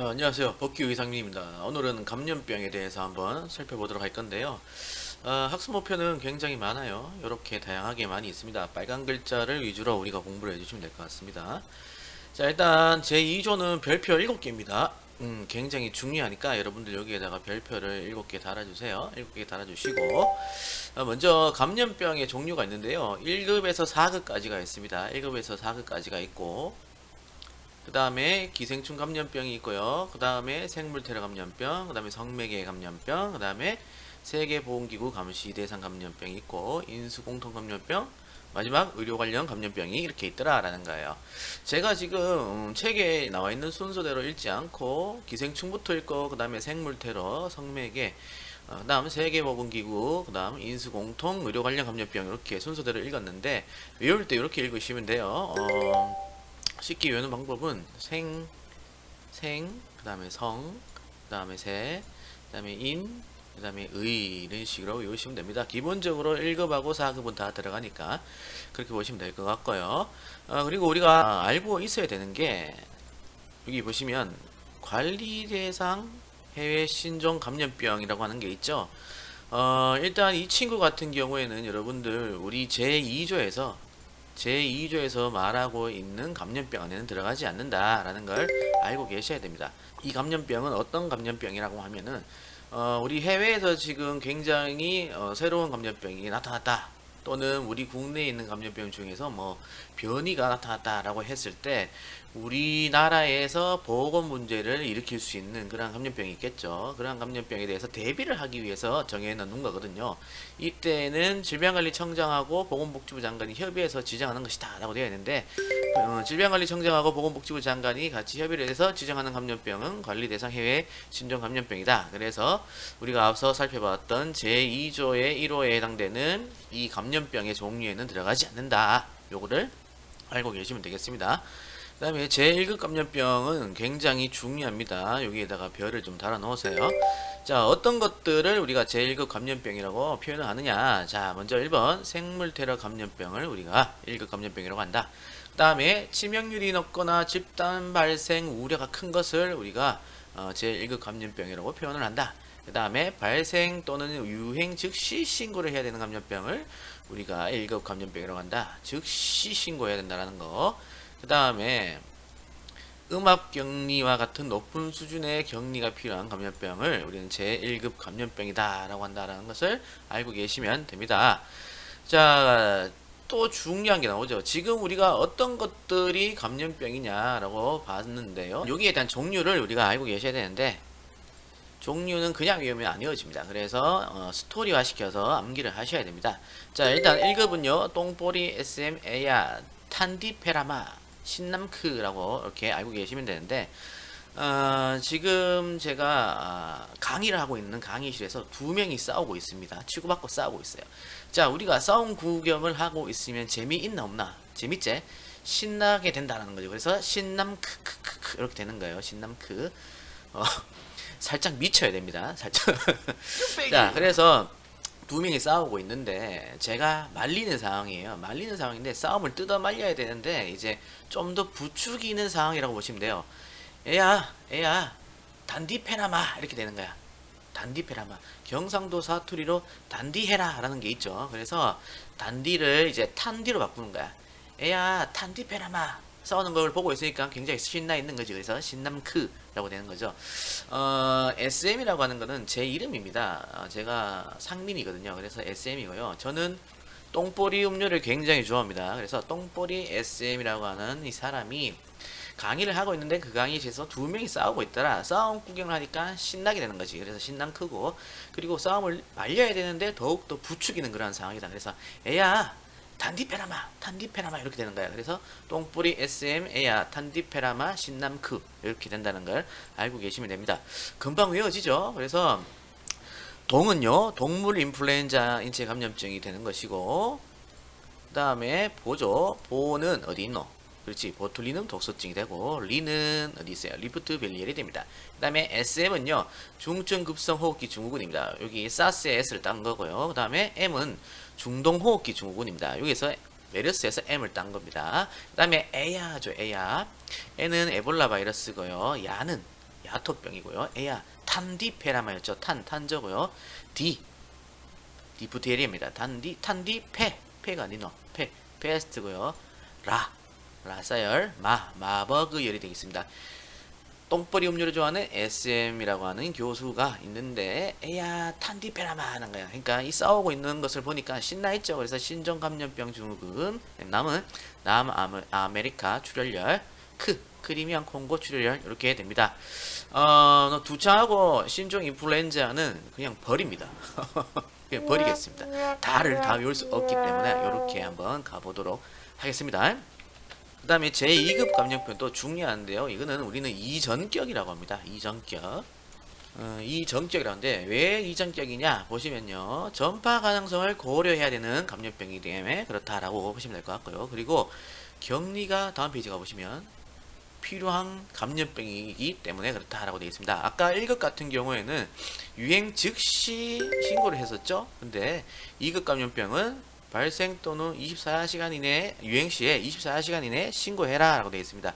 안녕하세요. 법규 의상님입니다. 오늘은 감염병에 대해서 한번 살펴보도록 할 건데요. 학습 목표는 굉장히 많아요. 이렇게 다양하게 많이 있습니다. 빨간 글자를 위주로 우리가 공부를 해주시면 될 것 같습니다. 자, 일단 제2조는 별표 7개입니다. 굉장히 중요하니까 여러분들 여기에다가 별표를 7개 달아주세요. 7개 달아주시고, 먼저 감염병의 종류가 있는데요. 1급에서 4급까지가 있습니다. 1급에서 4급까지가 있고, 그 다음에 기생충 감염병이 있고요. 그 다음에 생물테러 감염병, 그 다음에 성매개 감염병, 그 다음에 세계보건기구 감시 대상 감염병이 있고, 인수공통 감염병, 마지막 의료 관련 감염병이 이렇게 있더라라는 거예요. 제가 지금 책에 나와 있는 순서대로 읽지 않고 기생충부터 읽고, 그 다음에 생물테러, 성매개, 그 다음 세계보건기구, 그 다음 인수공통 의료 관련 감염병 이렇게 순서대로 읽었는데 외울 때 이렇게 읽으시면 돼요. 쉽게 외우는 방법은 그 다음에 성, 그 다음에 세, 그 다음에 인, 그 다음에 의 이런 식으로 외우시면 됩니다. 기본적으로 1급하고 4급은 다 들어가니까 그렇게 보시면 될 것 같고요. 그리고 우리가 알고 있어야 되는 게 여기 보시면 관리대상 해외 신종 감염병이라고 하는 게 있죠. 일단 이 친구 같은 경우에는 여러분들 우리 제2조에서 말하고 있는 감염병 안에는 들어가지 않는다라는 걸 알고 계셔야 됩니다. 이 감염병은 어떤 감염병이라고 하면은 우리 해외에서 지금 굉장히 새로운 감염병이 나타났다. 또는 우리 국내에 있는 감염병 중에서 뭐 변이가 나타났다라고 했을 때 우리나라에서 보건 문제를 일으킬 수 있는 그런 감염병이 있겠죠. 그런 감염병에 대해서 대비를 하기 위해서 정해놓는 거거든요. 이때는 질병관리청장하고 보건복지부 장관이 협의해서 지정하는 것이다 라고 되어 있는데 질병관리청장하고 보건복지부 장관이 같이 협의를 해서 지정하는 감염병은 관리대상 해외 신종 감염병이다. 그래서 우리가 앞서 살펴봤던 제2조의 1호에 해당되는 이 감염병의 종류에는 들어가지 않는다. 요거를 알고 계시면 되겠습니다. 그 다음에 제1급 감염병은 굉장히 중요합니다. 여기에다가 별을 좀 달아 놓으세요. 자, 어떤 것들을 우리가 제1급 감염병이라고 표현을 하느냐. 자, 먼저 1번 생물테러 감염병을 우리가 1급 감염병이라고 한다. 그 다음에 치명률이 높거나 집단 발생 우려가 큰 것을 우리가 제1급 감염병이라고 표현을 한다. 그 다음에 발생 또는 유행 즉시 신고를 해야 되는 감염병을 우리가 1급 감염병이라고 한다. 즉시 신고해야 된다는 거. 그 다음에 음압격리와 같은 높은 수준의 격리가 필요한 감염병을 우리는 제1급 감염병이다 라고 한다는 것을 알고 계시면 됩니다. 자, 또 중요한 게 나오죠. 지금 우리가 어떤 것들이 감염병이냐라고 봤는데요. 여기에 대한 종류를 우리가 알고 계셔야 되는데 종류는 그냥 외우면 안 외워집니다. 그래서 스토리화 시켜서 암기를 하셔야 됩니다. 자, 일단 1급은요. 똥보리 SM 에야 탄디페라마 신남크라고 이렇게 알고 계시면 되는데 지금 제가 강의를 하고 있는 강의실에서 두 명이 싸우고 있습니다. 치고받고 싸우고 있어요. 자, 우리가 싸움 구경을 하고 있으면 재미있나 없나? 재밌지? 신나게 된다는 거죠. 그래서 신남크크크 이렇게 되는 거예요. 신남크. 살짝 미쳐야 됩니다. 살짝. 자, 그래서 두 명이 싸우고 있는데 제가 말리는 상황이에요. 말리는 상황인데 싸움을 뜯어 말려야 되는데 이제 좀 더 부추기는 상황이라고 보시면 돼요. 애야, 단디페라마 이렇게 되는 거야. 단디페라마. 경상도 사투리로 단디해라 라는 게 있죠. 그래서 단디를 이제 탄디로 바꾸는 거야. 애야, 단디페라마. 싸우는 걸 보고 있으니까 굉장히 신나 있는 거지. 그래서 신남크라고 되는 거죠. SM이라고 하는 거는 제 이름입니다. 제가 상민이거든요. 그래서 SM이고요. 저는 똥보리 음료를 굉장히 좋아합니다. 그래서 똥보리 SM이라고 하는 이 사람이 강의를 하고 있는데 그 강의실에서 두 명이 싸우고 있더라. 싸움 구경을 하니까 신나게 되는 거지. 그래서 신남 크고 그리고 싸움을 말려야 되는데 더욱더 부추기는 그런 상황이다. 그래서 애야 탄디페라마 이렇게 되는 거야. 그래서 똥뿌리 SM 에야 탄디페라마 신남크 이렇게 된다는 걸 알고 계시면 됩니다. 금방 외워지죠. 그래서 동은요 동물 인플루엔자 인체 감염증이 되는 것이고 그 다음에 보는 어디 있노? 그렇지. 보툴리눔 독소증이 되고 리는 어디 있어요? 리프트 벨리엘이 됩니다. 그 다음에 SM은요 중증 급성 호흡기 증후군입니다. 여기 사스의 S를 딴 거고요. 그 다음에 M은 중동 호흡기 증후군입니다. 여기서 메르스에서 M을 딴 겁니다. 그 다음에 에야죠. 에야. N은 에볼라 바이러스고요. 야는 야토병이고요. 에야 탄디페라마였죠. 탄저고요. 디프테리입니다. 탄디페가 니노 페스트고요. 라사열 마버그열이 되겠습니다. 똥벌이 음료를 좋아하는 SM이라고 하는 교수가 있는데 에야 탄디페라마 하는 거야. 그러니까 이 싸우고 있는 것을 보니까 신나있죠. 그래서 신종감염병 증후군, 남아메리카 출혈열, 크리미안 콩고 출혈열 이렇게 됩니다. 두창하고 신종 인플루엔자는 그냥 버립니다. 그냥 버리겠습니다. 다 외울 수 없기 때문에 이렇게 한번 가보도록 하겠습니다. 그 다음에 제2급 감염병도 중요한데요. 이거는 우리는 이전격이라고 합니다. 이전격이라고 하는데 왜 이전격이냐 보시면요. 전파 가능성을 고려해야 되는 감염병이기 때문에 그렇다라고 보시면 될 것 같고요. 그리고 격리가 다음 페이지 가보시면 필요한 감염병이기 때문에 그렇다라고 되어 있습니다. 아까 1급 같은 경우에는 유행 즉시 신고를 했었죠. 근데 2급 감염병은 발생 또는 24시간 이내 유행 시에 24시간 이내 신고해라 라고 되어 있습니다.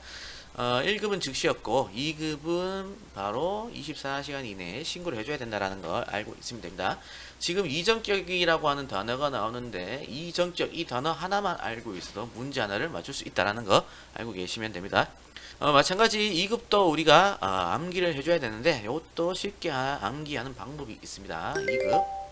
1급은 즉시였고 2급은 바로 24시간 이내에 신고를 해줘야 된다는 걸 알고 있으면 됩니다. 지금 이전격이라고 하는 단어가 나오는데 이전격 이 단어 하나만 알고 있어도 문제 하나를 맞출 수 있다는 거 알고 계시면 됩니다. 마찬가지 2급도 우리가 암기를 해줘야 되는데 이것도 쉽게 암기하는 방법이 있습니다. 2급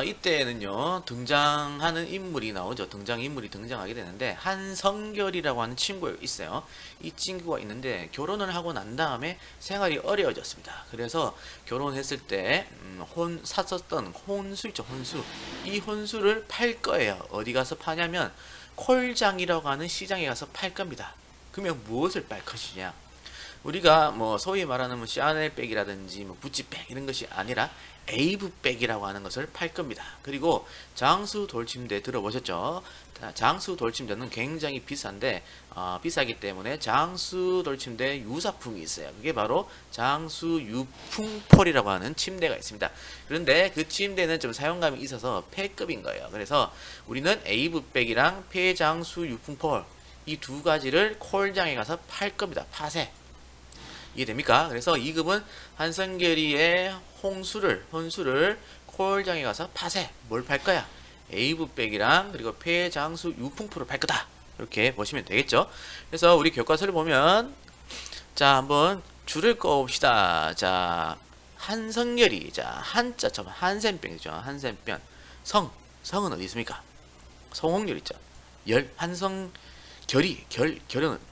이때는요 등장하는 인물이 나오죠. 등장인물이 등장하게 되는데 한성결이라고 하는 친구가 있어요. 이 친구가 있는데 결혼을 하고 난 다음에 생활이 어려워졌습니다. 그래서 결혼했을 때 샀었던 혼수 있죠. 혼수. 이 혼수를 팔 거예요. 어디 가서 파냐면 콜장이라고 하는 시장에 가서 팔 겁니다. 그러면 무엇을 팔 것이냐? 우리가 뭐 소위 말하는 뭐 샤넬백이라든지 뭐 구찌백 이런 것이 아니라 에이브백이라고 하는 것을 팔 겁니다. 그리고 장수 돌침대 들어보셨죠? 장수 돌침대는 굉장히 비싼데 비싸기 때문에 장수 돌침대 유사품이 있어요. 그게 바로 장수 유풍폴이라고 하는 침대가 있습니다. 그런데 그 침대는 좀 사용감이 있어서 폐급인 거예요. 그래서 우리는 에이브백이랑 폐장수 유풍폴 이 두 가지를 콜장에 가서 팔 겁니다. 파세. 이해됩니까? 그래서 2급은 한성결이의 혼수를 콜장에 가서 파세. 뭘 팔 거야? 에이브백이랑 그리고 폐장수 유풍포를 팔 거다. 이렇게 보시면 되겠죠? 그래서 우리 교과서를 보면 자 한번 줄을 꺼봅시다. 자 한성결이 자 한자처럼 한센병이죠. 한센병 성은 어디 있습니까? 성홍열 있죠. 결은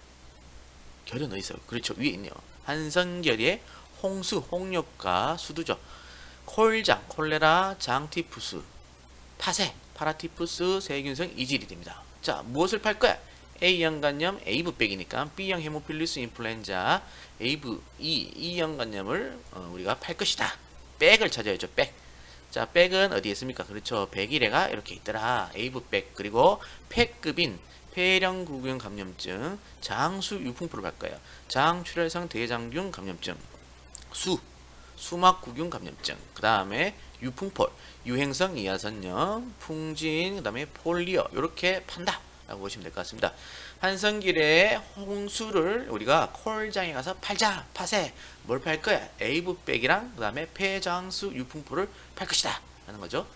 어디 있어요? 그렇죠. 위에 있네요. 한성결의 홍수, 홍역과 수두죠. 콜장, 콜레라, 장티푸스, 파세, 파라티푸스, 세균성 이질이 됩니다. 자, 무엇을 팔 거야? A형 간염, 에이브백이니까 B형 헤모필리스 인플루엔자, A형 간염을 우리가 팔 것이다. 백을 찾아야죠. 백. 자, 백은 어디에 있습니까? 그렇죠. 백일해가 이렇게 있더라. 에이브백 그리고 폐급인 폐렴구균 감염증, 장수 유풍포를 갈 거예요. 장출혈성 대장균 감염증, 수막구균 감염증, 그 다음에 유풍폴, 유행성 이하선염, 풍진, 그 다음에 폴리오 이렇게 판다 라고 보시면 될 것 같습니다. 한성길의 홍수를 우리가 콜장에 가서 팔자, 파세. 뭘 팔 거야? 에이브백이랑 그 다음에 폐장수 유풍포를 팔 것이다 라는 거죠.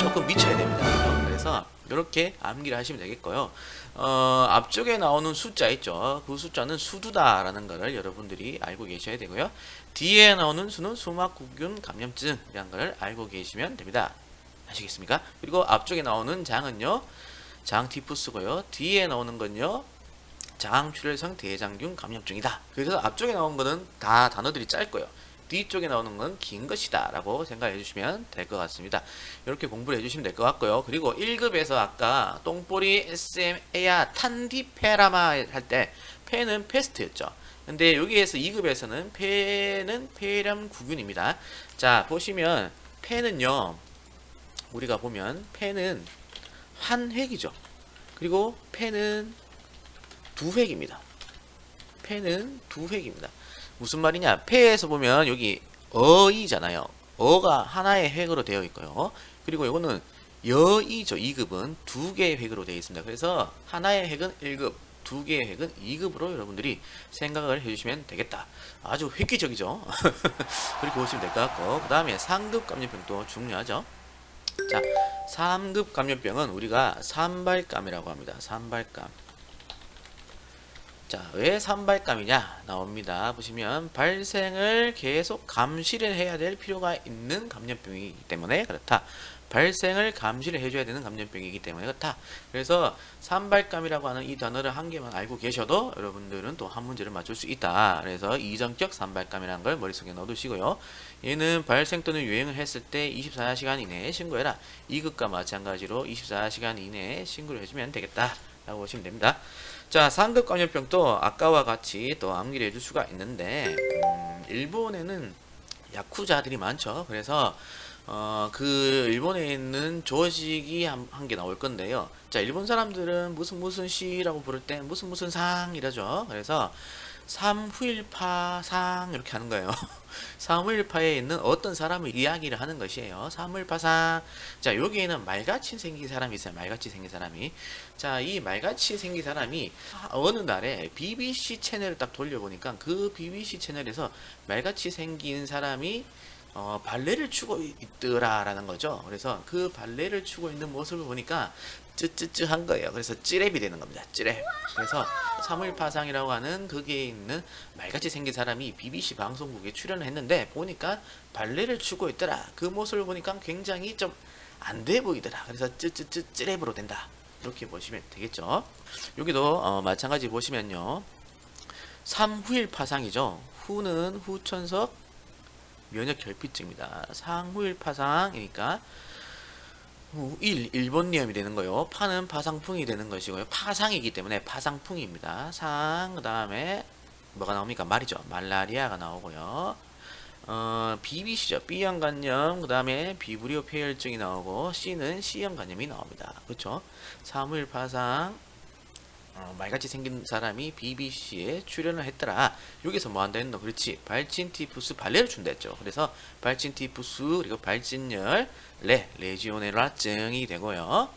조금 미쳐야 됩니다. 그래서 이렇게 암기를 하시면 되겠고요. 앞쪽에 나오는 숫자 있죠. 그 숫자는 수두다라는 것을 여러분들이 알고 계셔야 되고요. 뒤에 나오는 수는 수막구균 감염증이라는 것을 알고 계시면 됩니다. 아시겠습니까? 그리고 앞쪽에 나오는 장은요. 장티푸스고요. 뒤에 나오는 건요. 장출혈성 대장균 감염증이다. 그래서 앞쪽에 나온 거는 다 단어들이 짧고요. 뒤쪽에 나오는 건 긴 것이다 라고 생각해 주시면 될 것 같습니다. 이렇게 공부를 해 주시면 될 것 같고요. 그리고 1급에서 아까 똥꼬리 SMA야 탄디페라마 할 때 폐는 페스트였죠. 근데 여기에서 2급에서는 폐는 폐렴구균입니다. 자 보시면 폐는요 우리가 보면 폐는 한 획이죠. 그리고 폐는 두 획입니다. 폐는 두 획입니다. 무슨 말이냐? 폐에서 보면 여기 어이잖아요. 어가 하나의 획으로 되어 있고요. 그리고 이거는 여이죠. 2급은 두 개의 획으로 되어 있습니다. 그래서 하나의 획은 1급, 두 개의 핵은 2급으로 여러분들이 생각을 해주시면 되겠다. 아주 획기적이죠. 그렇게 보시면 될 것 같고, 그 다음에 상급 감염병도 중요하죠. 자, 3급 감염병은 우리가 산발감이라고 합니다. 산발감. 자, 왜 산발감이냐 나옵니다. 보시면 발생을 계속 감시를 해야 될 필요가 있는 감염병이기 때문에 그렇다. 발생을 감시를 해줘야 되는 감염병이기 때문에 그렇다. 그래서 산발감이라고 하는 이 단어를 한 개만 알고 계셔도 여러분들은 또 한 문제를 맞출 수 있다. 그래서 이전격 산발감이라는 걸 머릿속에 넣어두시고요. 얘는 발생 또는 유행을 했을 때 24시간 이내에 신고해라. 2급과 마찬가지로 24시간 이내에 신고를 해주면 되겠다 라고 보시면 됩니다. 자, 상급 감염병도 아까와 같이 또 암기를 해줄 수가 있는데, 일본에는 야쿠자들이 많죠. 그래서 그 일본에 있는 조직이 한 개 나올 건데요. 자, 일본 사람들은 무슨 시라고 부를 때 무슨 상 이러죠. 그래서 삼후일파상 이렇게 하는 거예요. 삼후일파에 있는 어떤 사람을 이야기를 하는 것이에요. 삼후일파상. 자, 여기에는 말같이 생긴 사람이 있어요. 말같이 생긴 사람이. 자, 이 말같이 생긴 사람이 어느 날에 BBC 채널을 딱 돌려보니까 그 BBC 채널에서 말같이 생긴 사람이 발레를 추고 있더라라는 거죠. 그래서 그 발레를 추고 있는 모습을 보니까 쯔쯔쯔한 거예요. 그래서 찌랩이 되는 겁니다. 찌랩. 그래서 삼일파상이라고 하는 거기에 있는 말같이 생긴 사람이 BBC 방송국에 출연을 했는데 보니까 발레를 추고 있더라. 그 모습을 보니까 굉장히 좀 안 돼 보이더라. 그래서 쯔쯔쯔 찌랩으로 된다. 이렇게 보시면 되겠죠. 여기도 마찬가지 보시면요. 삼후일파상이죠. 후는 후천석 면역 결핍증입니다. 상후일파상이니까 1번니엄이 되는 거요. 파는 파상풍이 되는 것이고요. 파상이기 때문에 파상풍입니다. 상, 그 다음에 뭐가 나옵니까? 말이죠. 말라리아가 나오고요. BBC죠. B형 간염, 그 다음에 비브리오 폐혈증이 나오고, C는 C형 간염이 나옵니다. 그렇죠? 사무일파상, 말같이 생긴 사람이 BBC에 출연을 했더라. 여기서 뭐 한다 했노? 그렇지. 발진티푸스 발레를 준다 했죠. 그래서 발진티푸스 그리고 발진열 레지오네라증이 되고요.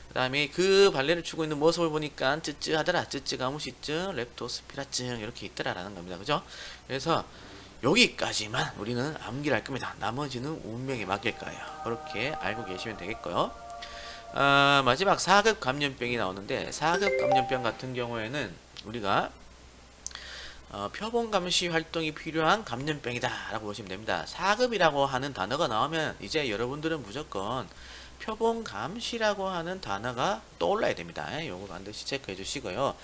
그 다음에 그 발레를 추고 있는 모습을 보니까 쯔쯔하더라. 쯔쯔가무시증, 렙토스피라증 이렇게 있더라라는 겁니다. 그죠? 그래서 여기까지만 우리는 암기를 할 겁니다. 나머지는 운명에 맡길 거예요. 그렇게 알고 계시면 되겠고요. 마지막 4급 감염병이 나오는데 4급 감염병 같은 경우에는 우리가 표본 감시 활동이 필요한 감염병이다 라고 보시면 됩니다. 4급이라고 하는 단어가 나오면 이제 여러분들은 무조건 표본 감시라고 하는 단어가 떠올라야 됩니다. 요거 반드시 체크해 주시고요.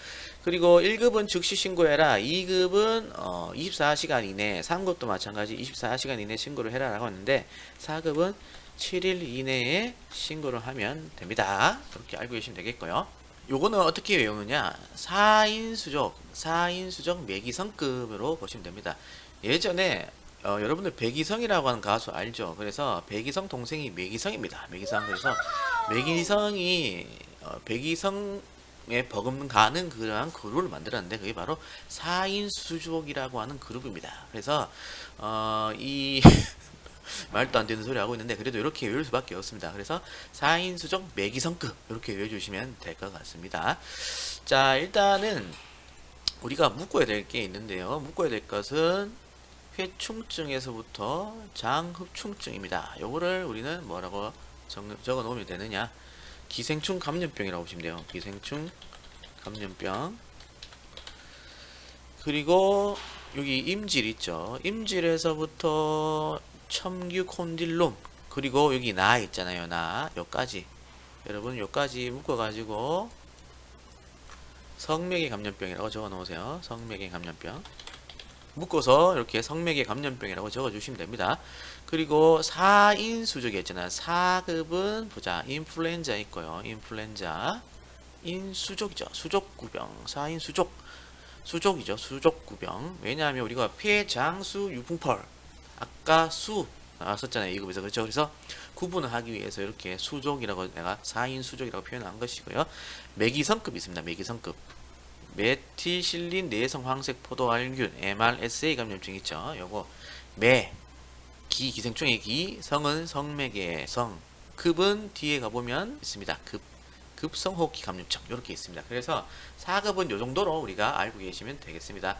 그리고 1급은 즉시 신고해라. 2급은 24시간 이내, 3급도 마찬가지 24시간 이내 신고를 해라 라고 했는데 4급은 7일 이내에 신고를 하면 됩니다. 그렇게 알고 계시면 되겠고요. 요거는 어떻게 외우느냐? 4인수적 매기성급으로 보시면 됩니다. 예전에 여러분들 백이성이라고 하는 가수 알죠? 그래서 백이성 동생이 매기성입니다. 매기성. 그래서 매기성이 백이성에 버금가는 그러한 그룹을 만들었는데 그게 바로 4인수족이라고 하는 그룹입니다. 그래서 이 말도 안 되는 소리 하고 있는데 그래도 이렇게 외울 수밖에 없습니다. 그래서 4인수적 매기성급 이렇게 외워주시면 될 것 같습니다. 자, 일단은 우리가 묶어야 될 게 있는데요. 묶어야 될 것은 회충증에서부터 장흡충증입니다. 요거를 우리는 뭐라고 적어 놓으면 되느냐? 기생충 감염병이라고 보시면 돼요. 기생충 감염병. 그리고 여기 임질 있죠. 임질에서부터 첨규 콘딜롬, 그리고 여기 나 있잖아요. 나 요까지 여러분 요까지 묶어가지고 성매개 감염병이라고 적어 놓으세요. 성매개 감염병 묶어서 이렇게 성매개 감염병이라고 적어 주시면 됩니다. 그리고 4인수족이 있잖아요. 4급은 보자. 인플루엔자 있고요. 인플루엔자 인수족이죠. 수족구병 4인수족 수족이죠. 수족구병. 왜냐하면 우리가 폐장수 유풍펄 아까 수 나왔었잖아요. 2급에서. 그렇죠. 그래서 구분을 하기 위해서 이렇게 수족이라고 내가 4인 수족이라고 표현한 것이고요. 매기성급이 있습니다. 매기성급. 메틸실린 내성 황색 포도알균 MRSA 감염증 있죠. 요거 기생충의 기, 성은 성매개의 성, 급은 뒤에 가보면 있습니다. 급 급성호흡기 감염증 이렇게 있습니다. 그래서 4급은 요 정도로 우리가 알고 계시면 되겠습니다.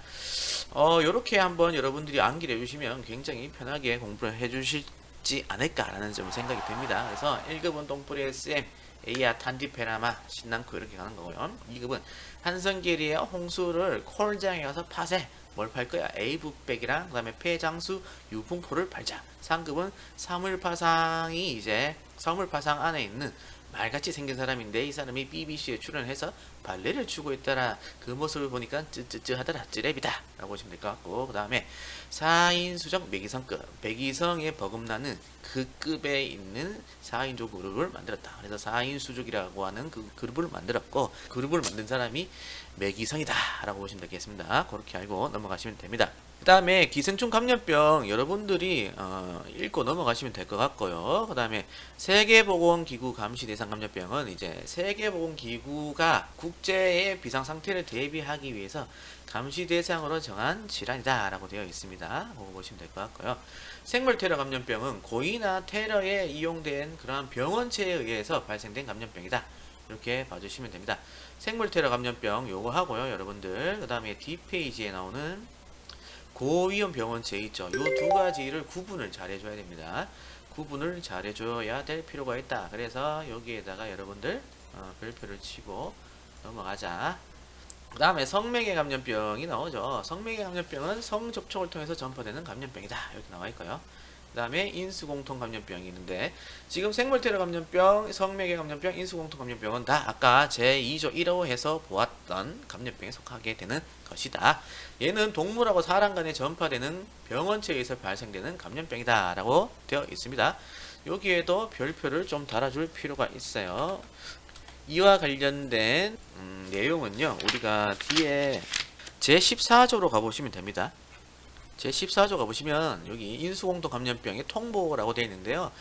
요렇게 한번 여러분들이 암기를 해주시면 굉장히 편하게 공부를 해주실지 않을까라는 좀 생각이 듭니다. 그래서 1급은 똥뿌리 SM, 에이아 탄디페라마, 신난쿠 이렇게 가는 거고요. 2급은 한성계리의 홍수를 콜장에 가서 파세. 뭘 팔 거야? A북백이랑 그다음에 폐장수 유분포를 팔자. 3급은 사물파상이 이제 사물파상 안에 있는 말같이 생긴 사람인데 이 사람이 BBC에 출연해서 발레를 추고 있더라. 그 모습을 보니까 쯔쯔쯔 하더라. 쯔랩이다 라고 보시면 될 것 같고, 그 다음에 4인수적 매기성급, 백이성에 버금나는 그 급에 있는 4인조 그룹을 만들었다. 그래서 4인수족이라고 하는 그 그룹을 만들었고, 그룹을 만든 사람이 매기성이다 라고 보시면 되겠습니다. 그렇게 알고 넘어가시면 됩니다. 그 다음에 기생충 감염병 여러분들이 읽고 넘어가시면 될 것 같고요. 그 다음에 세계보건기구 감시 대상 감염병은 이제 세계보건기구가 국제의 비상상태를 대비하기 위해서 감시 대상으로 정한 질환이다 라고 되어 있습니다. 보고 보시면 될 것 같고요. 생물테러 감염병은 고의나 테러에 이용된 그러한 병원체에 의해서 발생된 감염병이다. 이렇게 봐주시면 됩니다. 생물테러 감염병 요거 하고요, 여러분들. 그 다음에 뒷페이지에 나오는 고위험 병원체 있죠. 요 두 가지를 구분을 잘 해줘야 됩니다. 구분을 잘 해줘야 될 필요가 있다. 그래서 여기에다가 여러분들 별표를 치고 넘어가자. 그 다음에 성매개 감염병이 나오죠. 성매개 감염병은 성접촉을 통해서 전파되는 감염병이다. 이렇게 나와 있고요. 그 다음에 인수공통 감염병이 있는데, 지금 생물테러 감염병, 성매개 감염병, 인수공통 감염병은 다 아까 제2조 1호에서 보았던 감염병에 속하게 되는 것이다. 얘는 동물하고 사람 간에 전파되는 병원체에 의해서 발생되는 감염병이다 라고 되어 있습니다. 여기에도 별표를 좀 달아줄 필요가 있어요. 이와 관련된 내용은요, 우리가 뒤에 제14조로 가보시면 됩니다. 제14조 가보시면 여기 인수공통 감염병의 통보라고 되어 있는데요.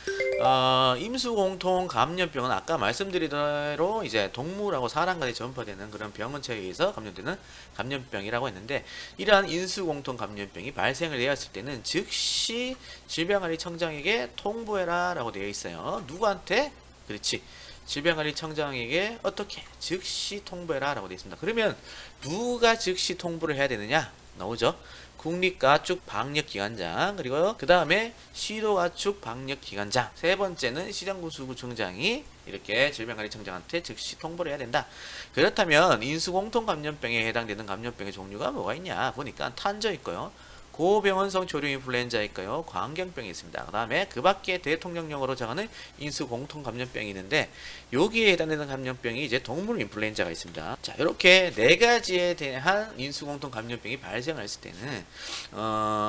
임수공통 감염병은 아까 말씀드린 대로 이제 동물하고 사람 간에 전파되는 그런 병원체에 의해서 감염되는 감염병이라고 했는데, 이러한 인수공통 감염병이 발생을 되었을 때는 즉시 질병관리청장에게 통보해라 라고 되어 있어요. 누구한테? 그렇지, 질병관리청장에게 어떻게? 즉시 통보해라 라고 되어 있습니다. 그러면 누가 즉시 통보를 해야 되느냐? 나오죠. 국립가축 방역기관장, 그리고 그 다음에 시도가축 방역기관장, 세 번째는 시정군수구청장이 이렇게 질병관리청장한테 즉시 통보를 해야 된다. 그렇다면 인수공통 감염병에 해당되는 감염병의 종류가 뭐가 있냐 보니까 탄저 있고요, 고병원성 조류 인플루엔자 있고요, 광견병이 있습니다. 그 다음에 그 밖에 대통령령으로 정하는 인수공통 감염병이 있는데, 여기에 해당되는 감염병이 이제 동물 인플루엔자가 있습니다. 자, 이렇게 네 가지에 대한 인수공통 감염병이 발생했을 때는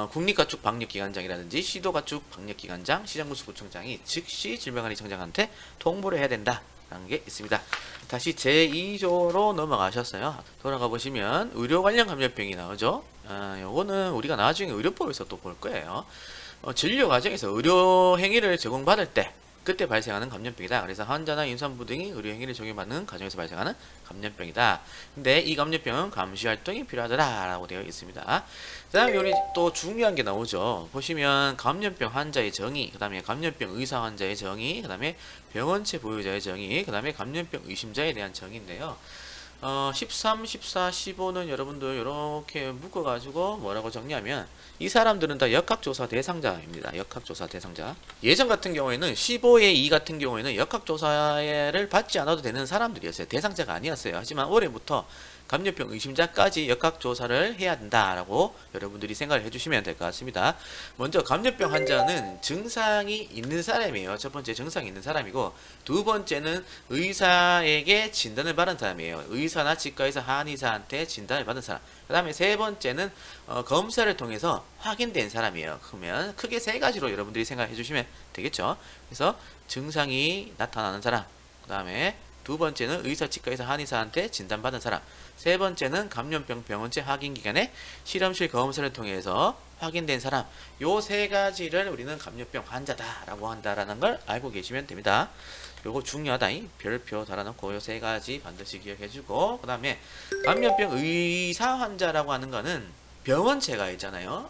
국립가축 방역기관장이라든지 시도가축 방역기관장, 시정군수구청장이 즉시 질병관리청장한테 통보를 해야 된다 라는 게 있습니다. 다시 제2조로 넘어가셨어요. 돌아가 보시면 의료 관련 감염병이 나오죠. 요거는 우리가 나중에 의료법에서 또 볼 거예요. 진료 과정에서 의료 행위를 제공받을 때 그때 발생하는 감염병이다. 그래서 환자나 임산부 등이 의료 행위를 적용받는 과정에서 발생하는 감염병이다. 근데 이 감염병은 감시 활동이 필요하더라라고 되어 있습니다. 그다음에 여기 또 중요한 게 나오죠. 보시면 감염병 환자의 정의, 그다음에 감염병 의사 환자의 정의, 그다음에 병원체 보유자의 정의, 그다음에 감염병 의심자에 대한 정의인데요. 13, 14, 15는 여러분들 이렇게 묶어가지고 뭐라고 정리하면, 이 사람들은 다 역학조사 대상자입니다. 역학조사 대상자. 예전 같은 경우에는 15의 2 같은 경우에는 역학조사를 받지 않아도 되는 사람들이었어요. 대상자가 아니었어요. 하지만 올해부터 감염병 의심자까지 역학조사를 해야 된다라고 여러분들이 생각을 해주시면 될 것 같습니다. 먼저 감염병 환자는 증상이 있는 사람이에요. 첫 번째 증상이 있는 사람이고, 두 번째는 의사에게 진단을 받은 사람이에요. 의사나 치과의사, 한의사한테 진단을 받은 사람. 그 다음에 세 번째는 검사를 통해서 확인된 사람이에요. 그러면 크게 세 가지로 여러분들이 생각해 주시면 되겠죠. 그래서 증상이 나타나는 사람, 그 다음에 두 번째는 의사, 치과의사, 한의사한테 진단받은 사람, 세 번째는 감염병 병원체 확인기관의 실험실 검사를 통해서 확인된 사람, 요 세 가지를 우리는 감염병 환자다라고 한다라는 걸 알고 계시면 됩니다. 요거 중요하다. 별표 달아놓고 요 세 가지 반드시 기억해주고, 그 다음에 감염병 의사 환자라고 하는 거는 병원체가 있잖아요.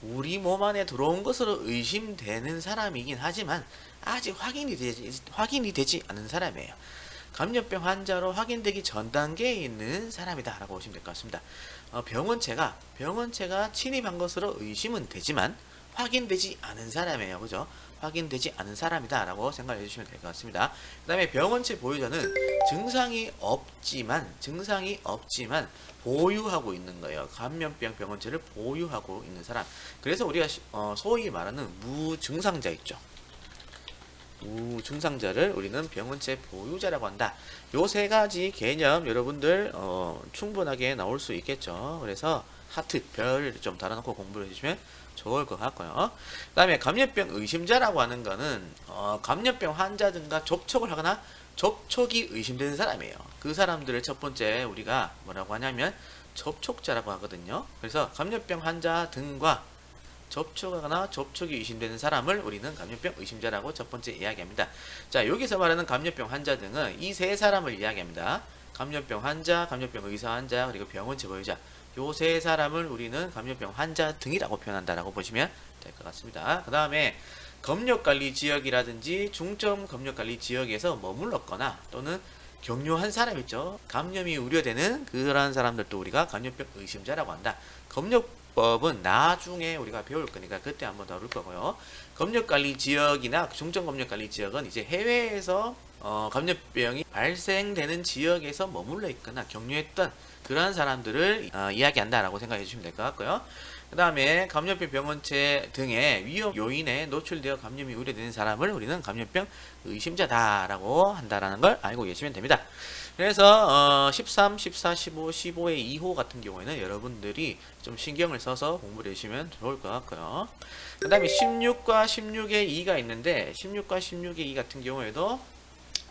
우리 몸 안에 들어온 것으로 의심되는 사람이긴 하지만 아직 확인이 되지 않은 사람이에요. 감염병 환자로 확인되기 전 단계에 있는 사람이다 라고 보시면 될 것 같습니다. 병원체가 침입한 것으로 의심은 되지만 확인되지 않은 사람이에요. 그죠? 확인되지 않은 사람이다 라고 생각해 주시면 될 것 같습니다. 그 다음에 병원체 보유자는 증상이 없지만 보유하고 있는 거예요. 감염병 병원체를 보유하고 있는 사람. 그래서 우리가 소위 말하는 무증상자 있죠. 무증상자를 우리는 병원체 보유자라고 한다. 요 세 가지 개념 여러분들 충분하게 나올 수 있겠죠. 그래서 하트 별 좀 달아놓고 공부를 해주시면 좋을 것 같고요. 그 다음에 감염병 의심자라고 하는 거는 감염병 환자 등과 접촉을 하거나 접촉이 의심되는 사람이에요. 그 사람들을 첫 번째 우리가 뭐라고 하냐면 접촉자라고 하거든요. 그래서 감염병 환자 등과 접촉하거나 접촉이 의심되는 사람을 우리는 감염병 의심자라고 첫 번째 이야기합니다. 자, 여기서 말하는 감염병 환자 등은 이 세 사람을 이야기합니다. 감염병 환자, 감염병 의사 환자, 그리고 병원체 보유자. 요 세 사람을 우리는 감염병 환자 등이라고 표현한다라고 보시면 될 것 같습니다. 그 다음에 검역관리 지역이라든지 중점 검역관리 지역에서 머물렀거나 또는 격료한 사람 있죠. 감염이 우려되는 그러한 사람들도 우리가 감염병 의심자라고 한다. 검역법은 나중에 우리가 배울 거니까 그때 한번 다룰 거고요. 검역관리 지역이나 중점 검역관리 지역은 이제 해외에서 감염병이 발생되는 지역에서 머물러 있거나 격료했던 그러한 사람들을 이야기한다라고 생각해 주시면 될 것 같고요. 그 다음에 감염병 병원체 등의 위험 요인에 노출되어 감염이 우려되는 사람을 우리는 감염병 의심자다라고 한다라는 걸 알고 계시면 됩니다. 그래서 13, 14, 15, 15의 2호 같은 경우에는 여러분들이 좀 신경을 써서 공부를 해주시면 좋을 것 같고요. 그 다음에 16과 16의 2가 있는데 16과 16의 2 같은 경우에도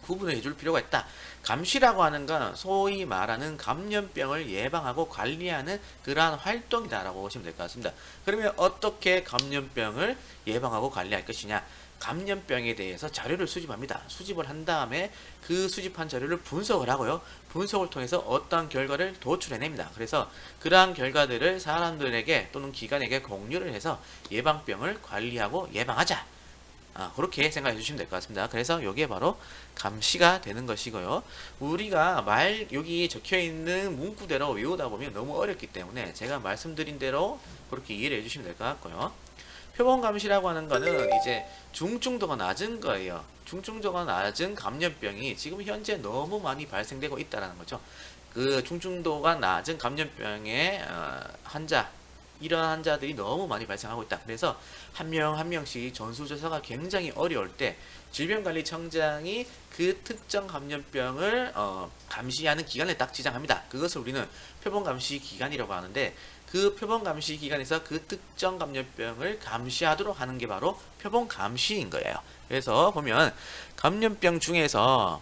구분을 해줄 필요가 있다. 감시라고 하는 건 소위 말하는 감염병을 예방하고 관리하는 그러한 활동이다라고 보시면 될 것 같습니다. 그러면 어떻게 감염병을 예방하고 관리할 것이냐? 감염병에 대해서 자료를 수집합니다. 수집을 한 다음에 그 수집한 자료를 분석을 하고요. 분석을 통해서 어떠한 결과를 도출해냅니다. 그래서 그러한 결과들을 사람들에게 또는 기관에게 공유를 해서 예방병을 관리하고 예방하자. 그렇게 생각해 주시면 될 것 같습니다. 그래서 여기에 바로 감시가 되는 것이고요. 우리가 여기 적혀 있는 문구대로 외우다 보면 너무 어렵기 때문에 제가 말씀드린 대로 그렇게 이해를 해 주시면 될 것 같고요. 표본 감시라고 하는 거는 이제 중증도가 낮은 거예요. 중증도가 낮은 감염병이 지금 현재 너무 많이 발생되고 있다는 거죠. 그 중증도가 낮은 감염병의 이러한 환자들이 너무 많이 발생하고 있다. 그래서 한 명 한 명씩 전수조사가 굉장히 어려울 때 질병관리청장이 그 특정 감염병을 감시하는 기간을 딱 지정합니다. 그것을 우리는 표본감시 기간이라고 하는데 그 표본감시 기간에서 그 특정 감염병을 감시하도록 하는 게 바로 표본감시인 거예요. 그래서 보면 감염병 중에서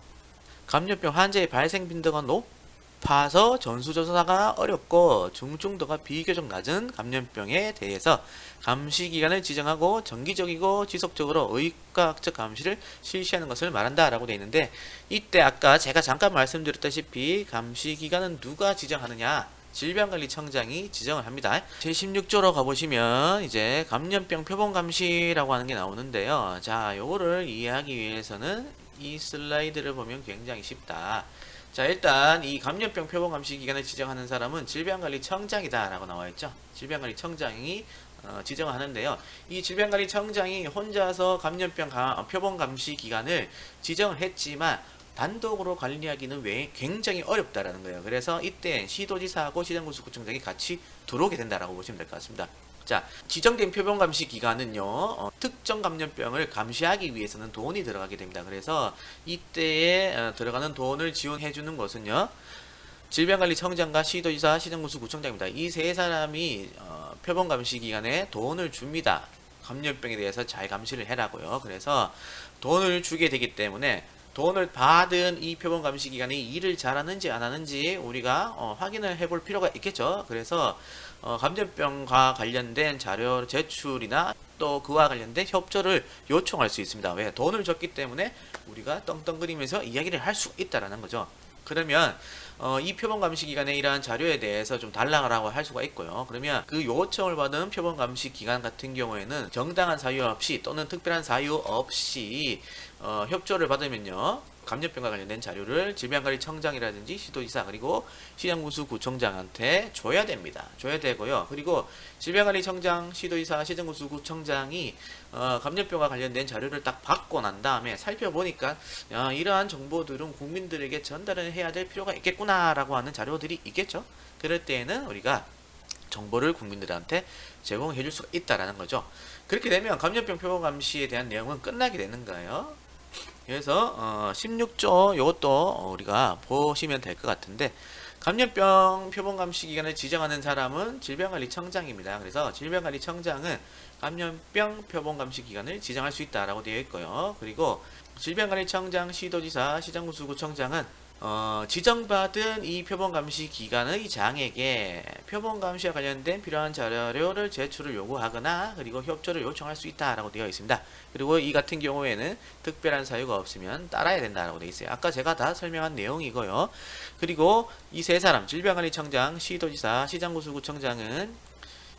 감염병 환자의 발생 빈도가 높아서 전수조사가 어렵고 중증도가 비교적 낮은 감염병에 대해서 감시기간을 지정하고 정기적이고 지속적으로 의과학적 감시를 실시하는 것을 말한다라고 되어 있는데, 이때 아까 제가 잠깐 말씀드렸다시피 감시기간은 누가 지정하느냐? 질병관리청장이 지정을 합니다. 제16조로 가보시면 이제 감염병 표본감시라고 하는 게 나오는데요. 자, 요거를 이해하기 위해서는 이 슬라이드를 보면 굉장히 쉽다. 자, 일단 이 감염병 표본감시 기간을 지정하는 사람은 질병관리청장이다 라고 나와있죠. 질병관리청장이 지정하는데요. 이 질병관리청장이 혼자서 감염병 표본감시 기간을 지정을 했지만 단독으로 관리하기는 굉장히 어렵다라는 거예요. 그래서 이때 시도지사하고 시정군수구청장이 같이 들어오게 된다라고 보시면 될 것 같습니다. 자, 지정된 표본감시 기간은요, 특정 감염병을 감시하기 위해서는 돈이 들어가게 됩니다. 그래서 이때에 들어가는 돈을 지원해 주는 것은요, 질병관리청장과 시도지사, 시정군수구청장입니다. 이 세 사람이 표본감시 기간에 돈을 줍니다. 감염병에 대해서 잘 감시를 해라고요. 그래서 돈을 주게 되기 때문에 돈을 받은 이 표본감시 기관이 일을 잘하는지 안 하는지 우리가 확인을 해볼 필요가 있겠죠. 그래서 감염병과 관련된 자료 제출이나 또 그와 관련된 협조를 요청할 수 있습니다. 왜? 돈을 줬기 때문에 우리가 떵떵거리면서 이야기를 할 수 있다라는 거죠. 그러면 이 표본감시 기관의 이러한 자료에 대해서 좀 달라고 할 수가 있고요. 그러면 그 요청을 받은 표본감시 기관 같은 경우에는 정당한 사유 없이 또는 특별한 사유 없이 협조를 받으면요, 감염병과 관련된 자료를 질병관리청장이라든지 시도지사 그리고 시장군수구청장한테 줘야 됩니다. 줘야 되고요. 그리고 질병관리청장, 시도지사, 시장군수구청장이 감염병과 관련된 자료를 딱 받고 난 다음에 살펴보니까 이러한 정보들은 국민들에게 전달을 해야 될 필요가 있겠구나라고 하는 자료들이 있겠죠. 그럴 때에는 우리가 정보를 국민들한테 제공해 줄 수가 있다라는 거죠. 그렇게 되면 감염병 표본 감시에 대한 내용은 끝나게 되는 거예요. 그래서 16조 이것도 우리가 보시면 될 것 같은데, 감염병 표본 감시 기관을 지정하는 사람은 질병관리청장입니다. 그래서 질병관리청장은 감염병 표본 감시 기관을 지정할 수 있다라고 되어 있고요. 그리고 질병관리청장, 시도지사, 시장군수구청장은 지정받은 이 표본감시 기관의 장에게 표본감시와 관련된 필요한 자료를 제출을 요구하거나 그리고 협조를 요청할 수 있다라고 되어 있습니다. 그리고 이 같은 경우에는 특별한 사유가 없으면 따라야 된다라고 되어 있어요. 아까 제가 다 설명한 내용이고요. 그리고 이 세 사람, 질병관리청장, 시도지사, 시장군수구청장은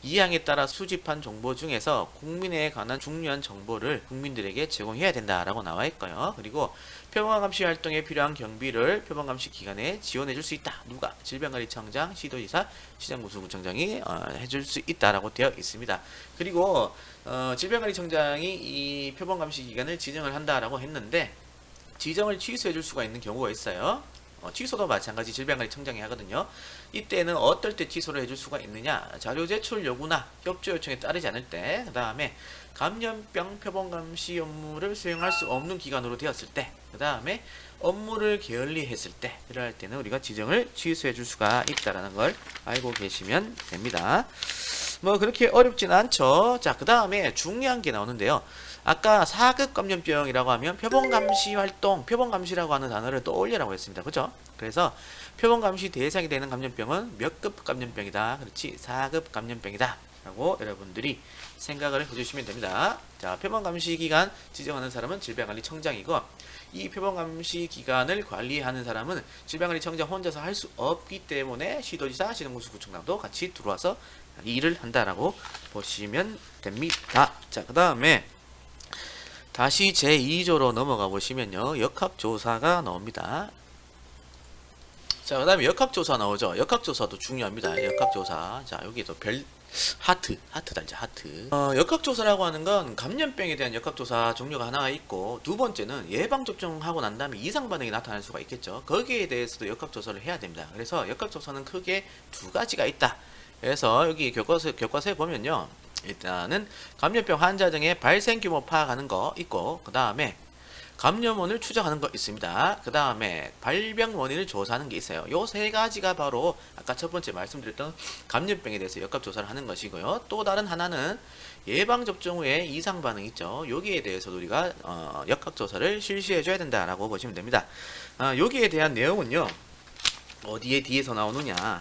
이 항에 따라 수집한 정보 중에서 국민에 관한 중요한 정보를 국민들에게 제공해야 된다라고 나와 있고요. 그리고 표본감시 활동에 필요한 경비를 표본감시 기관에 지원해 줄 수 있다. 누가? 질병관리청장, 시도지사, 시장군수구청장이 해줄 수 있다라고 되어 있습니다. 그리고 질병관리청장이 이 표본감시 기관을 지정을 한다라고 했는데 지정을 취소해 줄 수가 있는 경우가 있어요. 취소도 마찬가지 질병관리청장이 하거든요. 이때는 어떨 때 취소를 해줄 수가 있느냐, 자료 제출 요구나 협조 요청에 따르지 않을 때, 그 다음에 감염병 표본감시 업무를 수행할 수 없는 기관으로 되었을 때, 그 다음에 업무를 게을리했을 때, 이럴 때는 우리가 지정을 취소해 줄 수가 있다는 걸 알고 계시면 됩니다. 뭐 그렇게 어렵진 않죠. 자, 그 다음에 중요한 게 나오는데요. 아까 4급 감염병이라고 하면 표본감시 활동, 표본감시라고 하는 단어를 떠올리라고 했습니다. 그죠? 그래서 표본감시 대상이 되는 감염병은 몇 급 감염병이다. 그렇지, 4급 감염병이다 라고 여러분들이 생각을 해주시면 됩니다. 자, 표본감시기관 지정하는 사람은 질병관리청장이고, 이 표본감시기관을 관리하는 사람은 질병관리청장 혼자서 할 수 없기 때문에 시도지사, 시정군수구청장도 같이 들어와서 일을 한다라고 보시면 됩니다. 자, 그 다음에 다시 제2조로 넘어가 보시면요, 역학조사가 나옵니다. 자, 그 다음에 역학조사 나오죠. 역학조사도 중요합니다. 역학조사. 자, 여기도 하트 달자, 하트. 역학조사라고 하는 건 감염병에 대한 역학조사 종류가 하나가 있고, 두 번째는 예방접종하고 난 다음에 이상반응이 나타날 수가 있겠죠. 거기에 대해서도 역학조사를 해야 됩니다. 그래서 역학조사는 크게 두 가지가 있다. 그래서 여기 교과서에 보면요, 일단은 감염병 환자 등의 발생 규모 파악하는 거 있고, 그 다음에 감염원을 추정하는 거 있습니다. 그 다음에 발병 원인을 조사하는 게 있어요. 요 세 가지가 바로 아까 첫 번째 말씀드렸던 감염병에 대해서 역학조사를 하는 것이고요. 또 다른 하나는 예방접종 후에 이상 반응 있죠. 여기에 대해서도 우리가 역학조사를 실시해 줘야 된다라고 보시면 됩니다. 여기에 대한 내용은요, 어디에 뒤에서 나오느냐,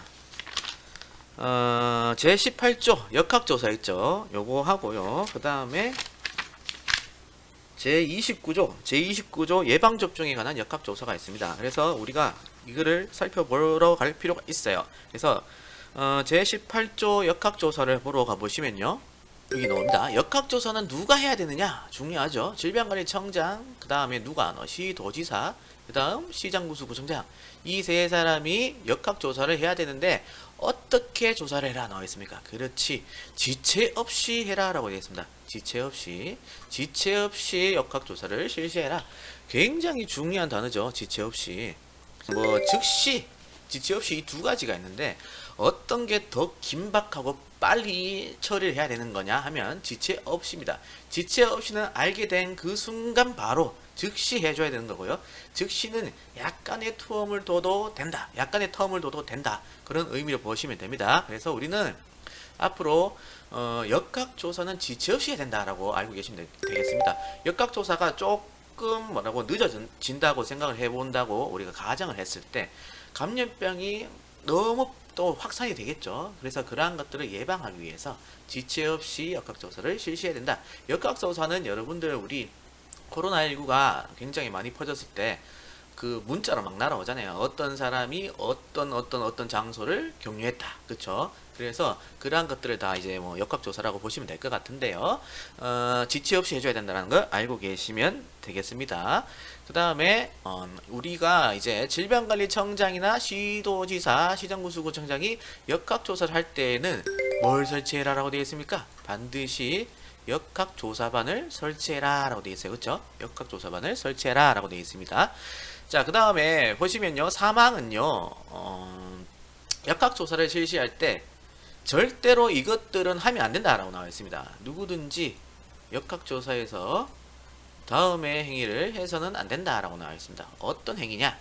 제18조 역학조사 있죠. 요거 하고요. 그 다음에 제29조 예방접종에 관한 역학조사가 있습니다. 그래서 우리가 이거를 살펴보러 갈 필요가 있어요. 그래서 제18조 역학조사를 보러 가보시면요, 여기 나옵니다. 역학조사는 누가 해야 되느냐? 중요하죠. 질병관리청장, 그 다음에 누가? 시도지사, 그 다음 시장군수구청장. 이 세 사람이 역학조사를 해야 되는데 어떻게 조사를 해라 나와 있습니까? 그렇지, 지체 없이 해라 라고 되어 있습니다. 지체 없이 역학조사를 실시해라. 굉장히 중요한 단어죠. 지체 없이. 즉시, 지체 없이 이 두 가지가 있는데 어떤 게 더 긴박하고 빨리 처리를 해야 되는 거냐 하면 지체 없이입니다. 지체 없이는 알게 된 그 순간 바로 즉시 해줘야 되는 거고요. 즉시는 약간의 텀을 둬도 된다. 그런 의미로 보시면 됩니다. 그래서 우리는 앞으로 역학조사는 지체 없이 해야 된다라고 알고 계시면 되겠습니다. 역학조사가 조금 늦어진다고 생각을 해본다고 우리가 가정을 했을 때 감염병이 너무 또 확산이 되겠죠. 그래서 그러한 것들을 예방하기 위해서 지체 없이 역학조사를 실시해야 된다. 역학조사는 여러분들 우리 코로나19가 굉장히 많이 퍼졌을 때 그 문자로 막 날아오잖아요. 어떤 사람이 어떤 장소를 경유했다. 그쵸? 그래서 그러한 것들을 다 이제 뭐 역학조사라고 보시면 될 것 같은데요. 지체 없이 해줘야 된다는 걸 알고 계시면 되겠습니다. 그 다음에 우리가 이제 질병관리청장이나 시도지사, 시정구수구청장이 역학조사를 할 때에는 뭘 설치해라 라고 되어 있습니까? 반드시 역학조사반을 설치해라 라고 되어 있어요. 그쵸? 역학조사반을 설치해라 라고 되어 있습니다. 자, 그 다음에 보시면요. 사망은요. 역학조사를 실시할 때 절대로 이것들은 하면 안 된다라고 나와 있습니다. 누구든지 역학조사에서 다음의 행위를 해서는 안 된다라고 나와 있습니다. 어떤 행위냐?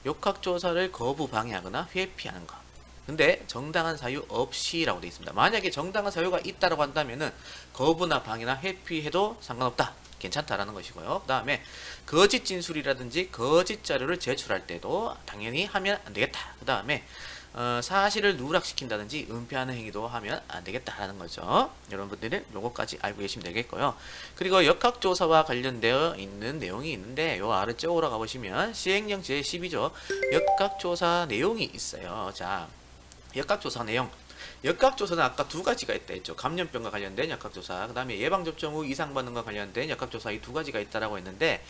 역학조사를 거부 방해하거나 회피하는 것. 근데 정당한 사유 없이라고 되어 있습니다. 만약에 정당한 사유가 있다라고 한다면은 거부나 방해나 회피해도 상관없다. 괜찮다라는 것이고요. 그 다음에 거짓 진술이라든지 거짓 자료를 제출할 때도 당연히 하면 안 되겠다. 그 다음에 사실을 누락시킨다든지 은폐하는 행위도 하면 안 되겠다라는 거죠. 여러분들은 요거까지 알고 계시면 되겠고요. 그리고 역학조사와 관련되어 있는 내용이 있는데 요 아래쪽으로 가보시면 시행령 제12조 역학조사 내용이 있어요. 자, 역학조사 내용. 역학조사는 아까 두 가지가 있다 했죠. 감염병과 관련된 역학조사, 그 다음에 예방접종 후 이상 반응과 관련된 역학조사 이 두 가지가 있다라고 했는데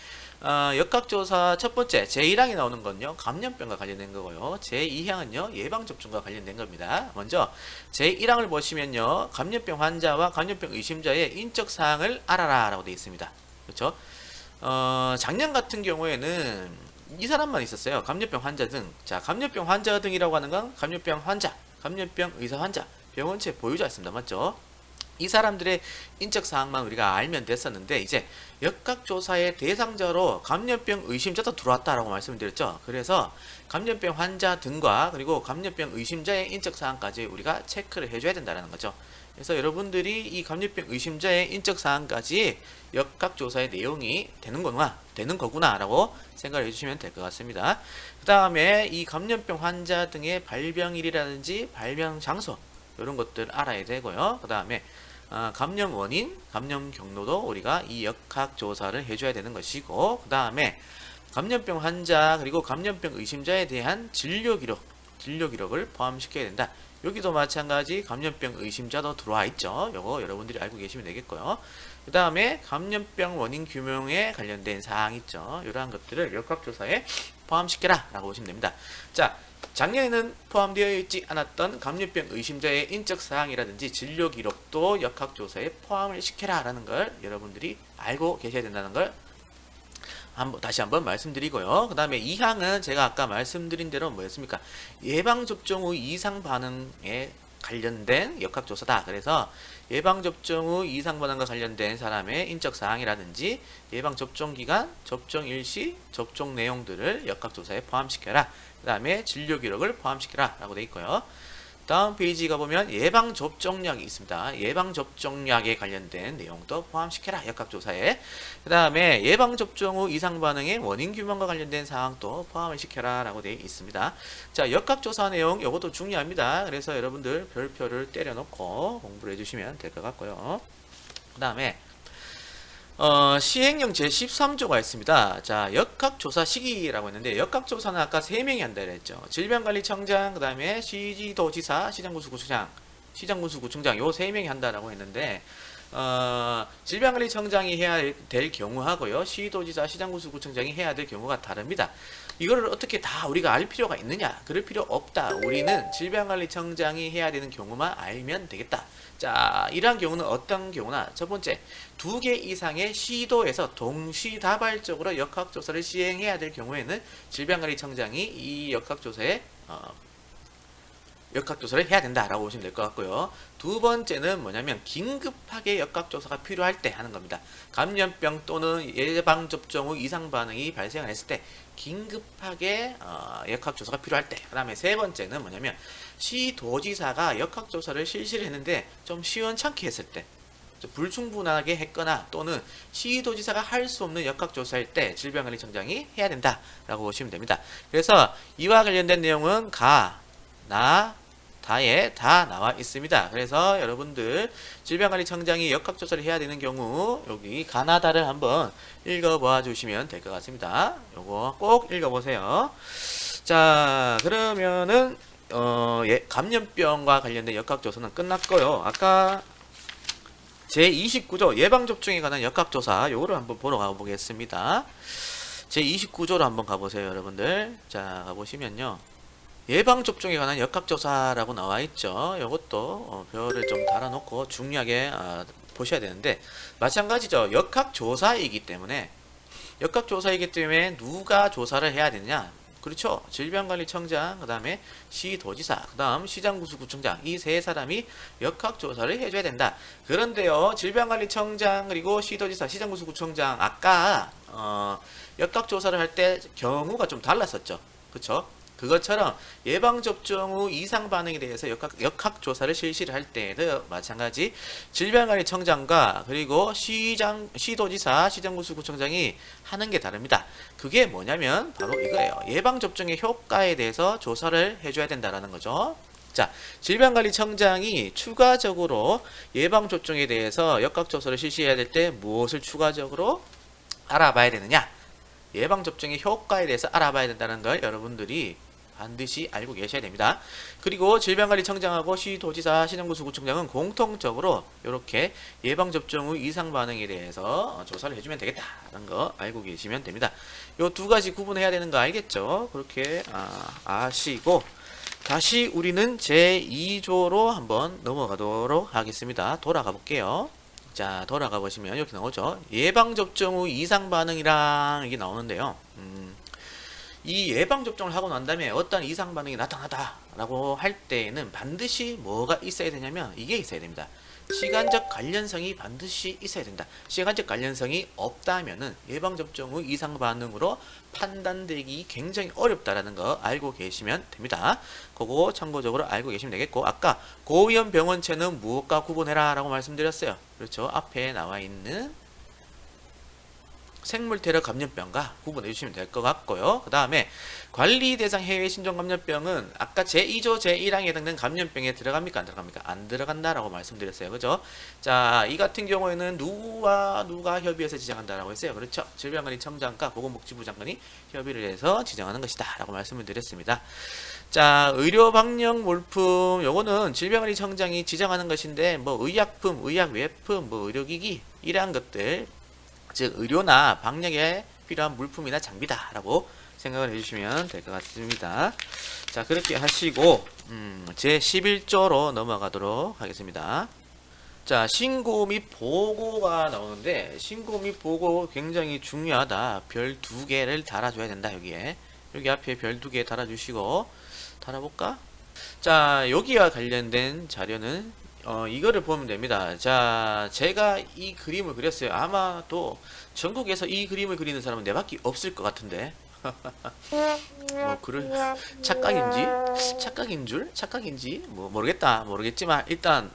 역학조사 첫 번째 제1항에 나오는 건요 감염병과 관련된 거고요. 제2항은요 예방접종과 관련된 겁니다. 먼저 제1항을 보시면요 감염병 환자와 감염병 의심자의 인적사항을 알아라 라고 되어 있습니다. 그렇죠? 작년 같은 경우에는 이 사람만 있었어요. 감염병 환자 등. 자, 감염병 환자 등이라고 하는 건 감염병 환자, 감염병 의사 환자, 병원체 보유자였습니다. 맞죠? 이 사람들의 인적 사항만 우리가 알면 됐었는데 이제 역학조사의 대상자로 감염병 의심자도 들어왔다라고 말씀드렸죠. 그래서 감염병 환자 등과 그리고 감염병 의심자의 인적 사항까지 우리가 체크를 해줘야 된다는 거죠. 그래서 여러분들이 이 감염병 의심자의 인적 사항까지 역학조사의 내용이 되는 거구나 라고 생각을 해주시면 될 것 같습니다. 그 다음에 이 감염병 환자 등의 발병일이라든지 발병 장소 이런 것들 알아야 되고요. 그 다음에 감염 원인, 감염 경로도 우리가 이 역학조사를 해줘야 되는 것이고, 그 다음에 감염병 환자 그리고 감염병 의심자에 대한 진료 기록을 포함시켜야 된다. 여기도 마찬가지 감염병 의심자도 들어와 있죠. 요거 여러분들이 알고 계시면 되겠고요. 그 다음에 감염병 원인 규명에 관련된 사항 있죠. 이러한 것들을 역학조사에 포함시켜라 라고 보시면 됩니다. 자, 작년에는 포함되어 있지 않았던 감염병 의심자의 인적 사항이라든지 진료 기록도 역학조사에 포함을 시켜라 라는 걸 여러분들이 알고 계셔야 된다는 걸 다시 한번 말씀드리고요. 그 다음에 2항은 제가 아까 말씀드린 대로 뭐였습니까? 예방접종 후 이상 반응에 관련된 역학조사다. 그래서 예방접종 후 이상 반응과 관련된 사람의 인적사항이라든지 예방접종기간, 접종 일시, 접종 내용들을 역학조사에 포함시켜라. 그 다음에 진료기록을 포함시켜라 라고 되어 있고요. 다음 페이지 가보면 예방접종약이 있습니다. 예방접종약에 관련된 내용도 포함시켜라 역학조사에. 그 다음에 예방접종 후 이상반응의 원인 규명과 관련된 사항도 포함을 시켜라 라고 되어 있습니다. 자, 역학조사 내용 이것도 중요합니다. 그래서 여러분들 별표를 때려놓고 공부를 해주시면 될 것 같고요. 그 다음에 시행령 제13조가 있습니다. 자, 역학조사 시기라고 했는데 역학조사는 아까 3명이 한다 그랬죠. 질병관리청장, 그 다음에 시도지사, 시정군수구청장 요 3명이 한다라고 했는데 질병관리청장이 해야 될 경우하고요. 시도지사, 시정군수구청장이 해야 될 경우가 다릅니다. 이거를 어떻게 다 우리가 알 필요가 있느냐? 그럴 필요 없다. 우리는 질병관리청장이 해야 되는 경우만 알면 되겠다. 자, 이러한 경우는 어떤 경우나 첫 번째, 2개 이상의 시도에서 동시다발적으로 역학조사를 시행해야 될 경우에는 질병관리청장이 이 역학조사를 해야 된다라고 보시면 될 것 같고요. 두 번째는 뭐냐면 긴급하게 역학조사가 필요할 때 하는 겁니다. 감염병 또는 예방접종 후 이상 반응이 발생했을 때 긴급하게 역학조사가 필요할 때. 그 다음에 세 번째는 뭐냐면 시도지사가 역학조사를 실시를 했는데 좀 시원찮게 했을 때, 불충분하게 했거나 또는 시도지사가 할 수 없는 역학조사일 때 질병관리청장이 해야 된다라고 보시면 됩니다. 그래서 이와 관련된 내용은 4에 다 나와 있습니다. 그래서 여러분들 질병관리청장이 역학조사를 해야 되는 경우 여기 가나다를 한번 읽어봐 주시면 될 것 같습니다. 요거 꼭 읽어보세요. 자, 그러면은 감염병과 관련된 역학조사는 끝났고요. 아까 제29조 예방접종에 관한 역학조사 요거를 한번 보러 가보겠습니다. 제29조로 한번 가보세요, 여러분들. 자, 가보시면요. 예방접종에 관한 역학조사라고 나와있죠. 요것도 별을 좀 달아놓고 중요하게 보셔야 되는데, 마찬가지죠. 역학조사이기 때문에 누가 조사를 해야 되냐? 그렇죠. 질병관리청장, 그 다음에 시도지사, 그 다음 시장구수구청장, 이 세 사람이 역학조사를 해줘야 된다. 그런데요, 질병관리청장, 그리고 시도지사, 시장구수구청장, 아까 역학조사를 할 때 경우가 좀 달랐었죠. 그렇죠. 그것처럼 예방접종 후 이상 반응에 대해서 역학조사를 실시를 할 때에도 마찬가지 질병관리청장과 그리고 시도지사, 시장구수구청장이 하는 게 다릅니다. 그게 뭐냐면 바로 이거예요. 예방접종의 효과에 대해서 조사를 해줘야 된다라는 거죠. 자, 질병관리청장이 추가적으로 예방접종에 대해서 역학조사를 실시해야 될 때 무엇을 추가적으로 알아봐야 되느냐? 예방접종의 효과에 대해서 알아봐야 된다는 걸 여러분들이 반드시 알고 계셔야 됩니다. 그리고 질병관리청장하고 시도지사, 시정구수구청장은 공통적으로 이렇게 예방접종 후 이상 반응에 대해서 조사를 해주면 되겠다는 거 알고 계시면 됩니다. 이 두 가지 구분해야 되는 거 알겠죠? 그렇게 아시고 다시 우리는 제2조로 한번 넘어가도록 하겠습니다. 돌아가 볼게요. 자, 돌아가 보시면 이렇게 나오죠. 예방접종 후 이상 반응이랑 이게 나오는데요. 이 예방접종을 하고 난 다음에 어떤 이상 반응이 나타나다라고 할 때에는 반드시 뭐가 있어야 되냐면 이게 있어야 됩니다. 시간적 관련성이 반드시 있어야 된다. 시간적 관련성이 없다면은 예방접종 후 이상 반응으로 판단되기 굉장히 어렵다라는 거 알고 계시면 됩니다. 그거 참고적으로 알고 계시면 되겠고, 아까 고위험 병원체는 무엇과 구분해라 라고 말씀드렸어요. 그렇죠. 앞에 나와 있는 생물테러 감염병과 구분해 주시면 될 것 같고요. 그 다음에 관리대상 해외 신종 감염병은 아까 제2조 제1항에 해당되는 감염병에 들어갑니까? 안 들어갑니까? 안 들어간다라고 말씀드렸어요. 그죠? 자, 이 같은 경우에는 누가 협의해서 지정한다라고 했어요. 그렇죠? 질병관리청장과 보건복지부 장관이 협의를 해서 지정하는 것이다 라고 말씀을 드렸습니다. 자, 의료방역 물품 요거는 질병관리청장이 지정하는 것인데 뭐 의약품, 의약외품, 뭐 의료기기 이러한 것들, 즉 의료나 방역에 필요한 물품이나 장비다 라고 생각을 해주시면 될 것 같습니다. 자, 그렇게 하시고 제11조로 넘어가도록 하겠습니다. 자, 신고 및 보고가 나오는데 신고 및 보고 굉장히 중요하다. 별 2개를 달아줘야 된다. 여기 앞에 별 2개 달아주시고, 달아볼까? 자, 여기와 관련된 자료는 이거를 보면 됩니다. 자, 제가 이 그림을 그렸어요. 아마도 전국에서 이 그림을 그리는 사람은 내밖에 없을 것 같은데. 착각인지 뭐 모르겠지만 일단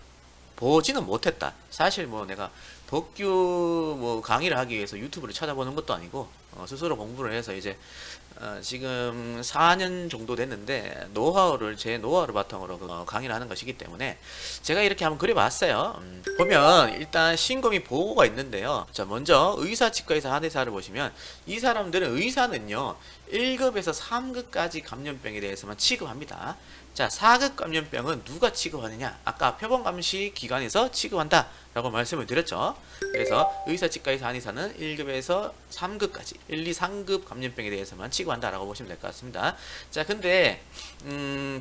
보지는 못했다. 사실 뭐 내가 법규 뭐 강의를 하기 위해서 유튜브를 찾아보는 것도 아니고 스스로 공부를 해서 이제 지금 4년 정도 됐는데 제 노하우를 바탕으로 강의를 하는 것이기 때문에 제가 이렇게 한번 그려봤어요. 보면 일단 신고 및 보고가 있는데요. 자, 먼저 의사치과의사 한의사를 보시면 이 사람들은 의사는요 1급에서 3급까지 감염병에 대해서만 취급합니다. 자, 4급 감염병은 누가 취급하느냐? 아까 표본감시 기관에서 취급한다 라고 말씀을 드렸죠. 그래서 의사치과의사 한의사는 1급에서 3급까지 1, 2, 3급 감염병에 대해서만 취급한다 라고 보시면 될 것 같습니다. 자, 근데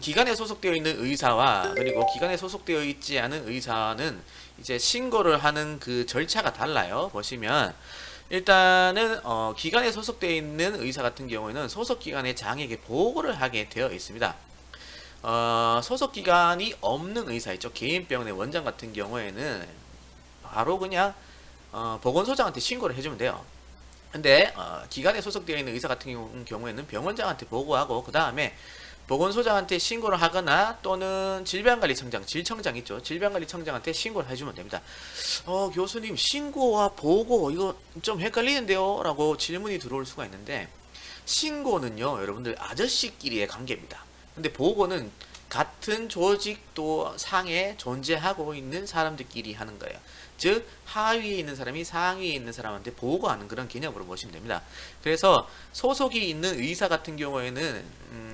기관에 소속되어 있는 의사와 그리고 기관에 소속되어 있지 않은 의사는 이제 신고를 하는 그 절차가 달라요. 보시면 일단은 기관에 소속되어 있는 의사 같은 경우에는 소속기관의 장에게 보고를 하게 되어 있습니다. 소속기관이 없는 의사 있죠. 개인병원의 원장 같은 경우에는 바로 그냥 보건소장한테 신고를 해주면 돼요. 근데 기관에 소속되어 있는 의사 같은 경우에는 병원장한테 보고하고 그 다음에 보건소장한테 신고를 하거나 또는 질병관리청장, 질청장 있죠. 질병관리청장한테 신고를 해주면 됩니다. 교수님 신고와 보고 이거 좀 헷갈리는데요? 라고 질문이 들어올 수가 있는데, 신고는요 여러분들 아저씨끼리의 관계입니다. 근데 보고는 같은 조직도 상에 존재하고 있는 사람들끼리 하는 거예요. 즉 하위에 있는 사람이 상위에 있는 사람한테 보고하는 그런 개념으로 보시면 됩니다. 그래서 소속이 있는 의사 같은 경우에는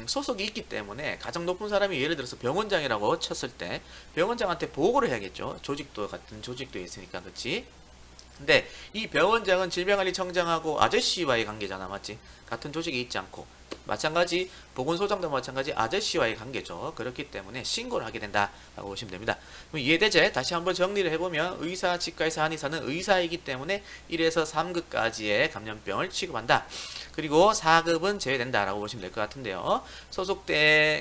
소속이 있기 때문에 가장 높은 사람이 예를 들어서 병원장이라고 쳤을 때 병원장한테 보고를 해야겠죠. 조직도 같은 조직도 있으니까. 그렇지? 근데 이 병원장은 질병관리청장하고 아저씨와의 관계잖아. 맞지? 같은 조직에 있지 않고. 마찬가지 보건소장도 마찬가지 아저씨와의 관계죠. 그렇기 때문에 신고를 하게 된다라고 보시면 됩니다. 그럼 이해되죠? 다시 한번 정리를 해보면 의사, 치과의사, 한의사는 의사이기 때문에 1에서 3급까지의 감염병을 취급한다. 그리고 4급은 제외된다라고 보시면 될 것 같은데요.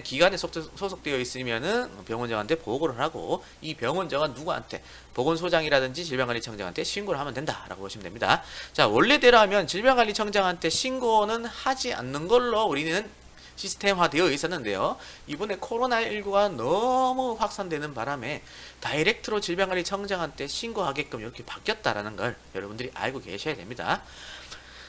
기관에 소속되어 있으면은 병원장한테 보고를 하고 이 병원장은 누구한테 보건소장이라든지 질병관리청장한테 신고를 하면 된다라고 보시면 됩니다. 자, 원래대로라면 질병관리청장한테 신고는 하지 않는 걸로 우리는 시스템화되어 있었는데요. 이번에 코로나19가 너무 확산되는 바람에 다이렉트로 질병관리청장한테 신고하게끔 이렇게 바뀌었다라는 걸 여러분들이 알고 계셔야 됩니다.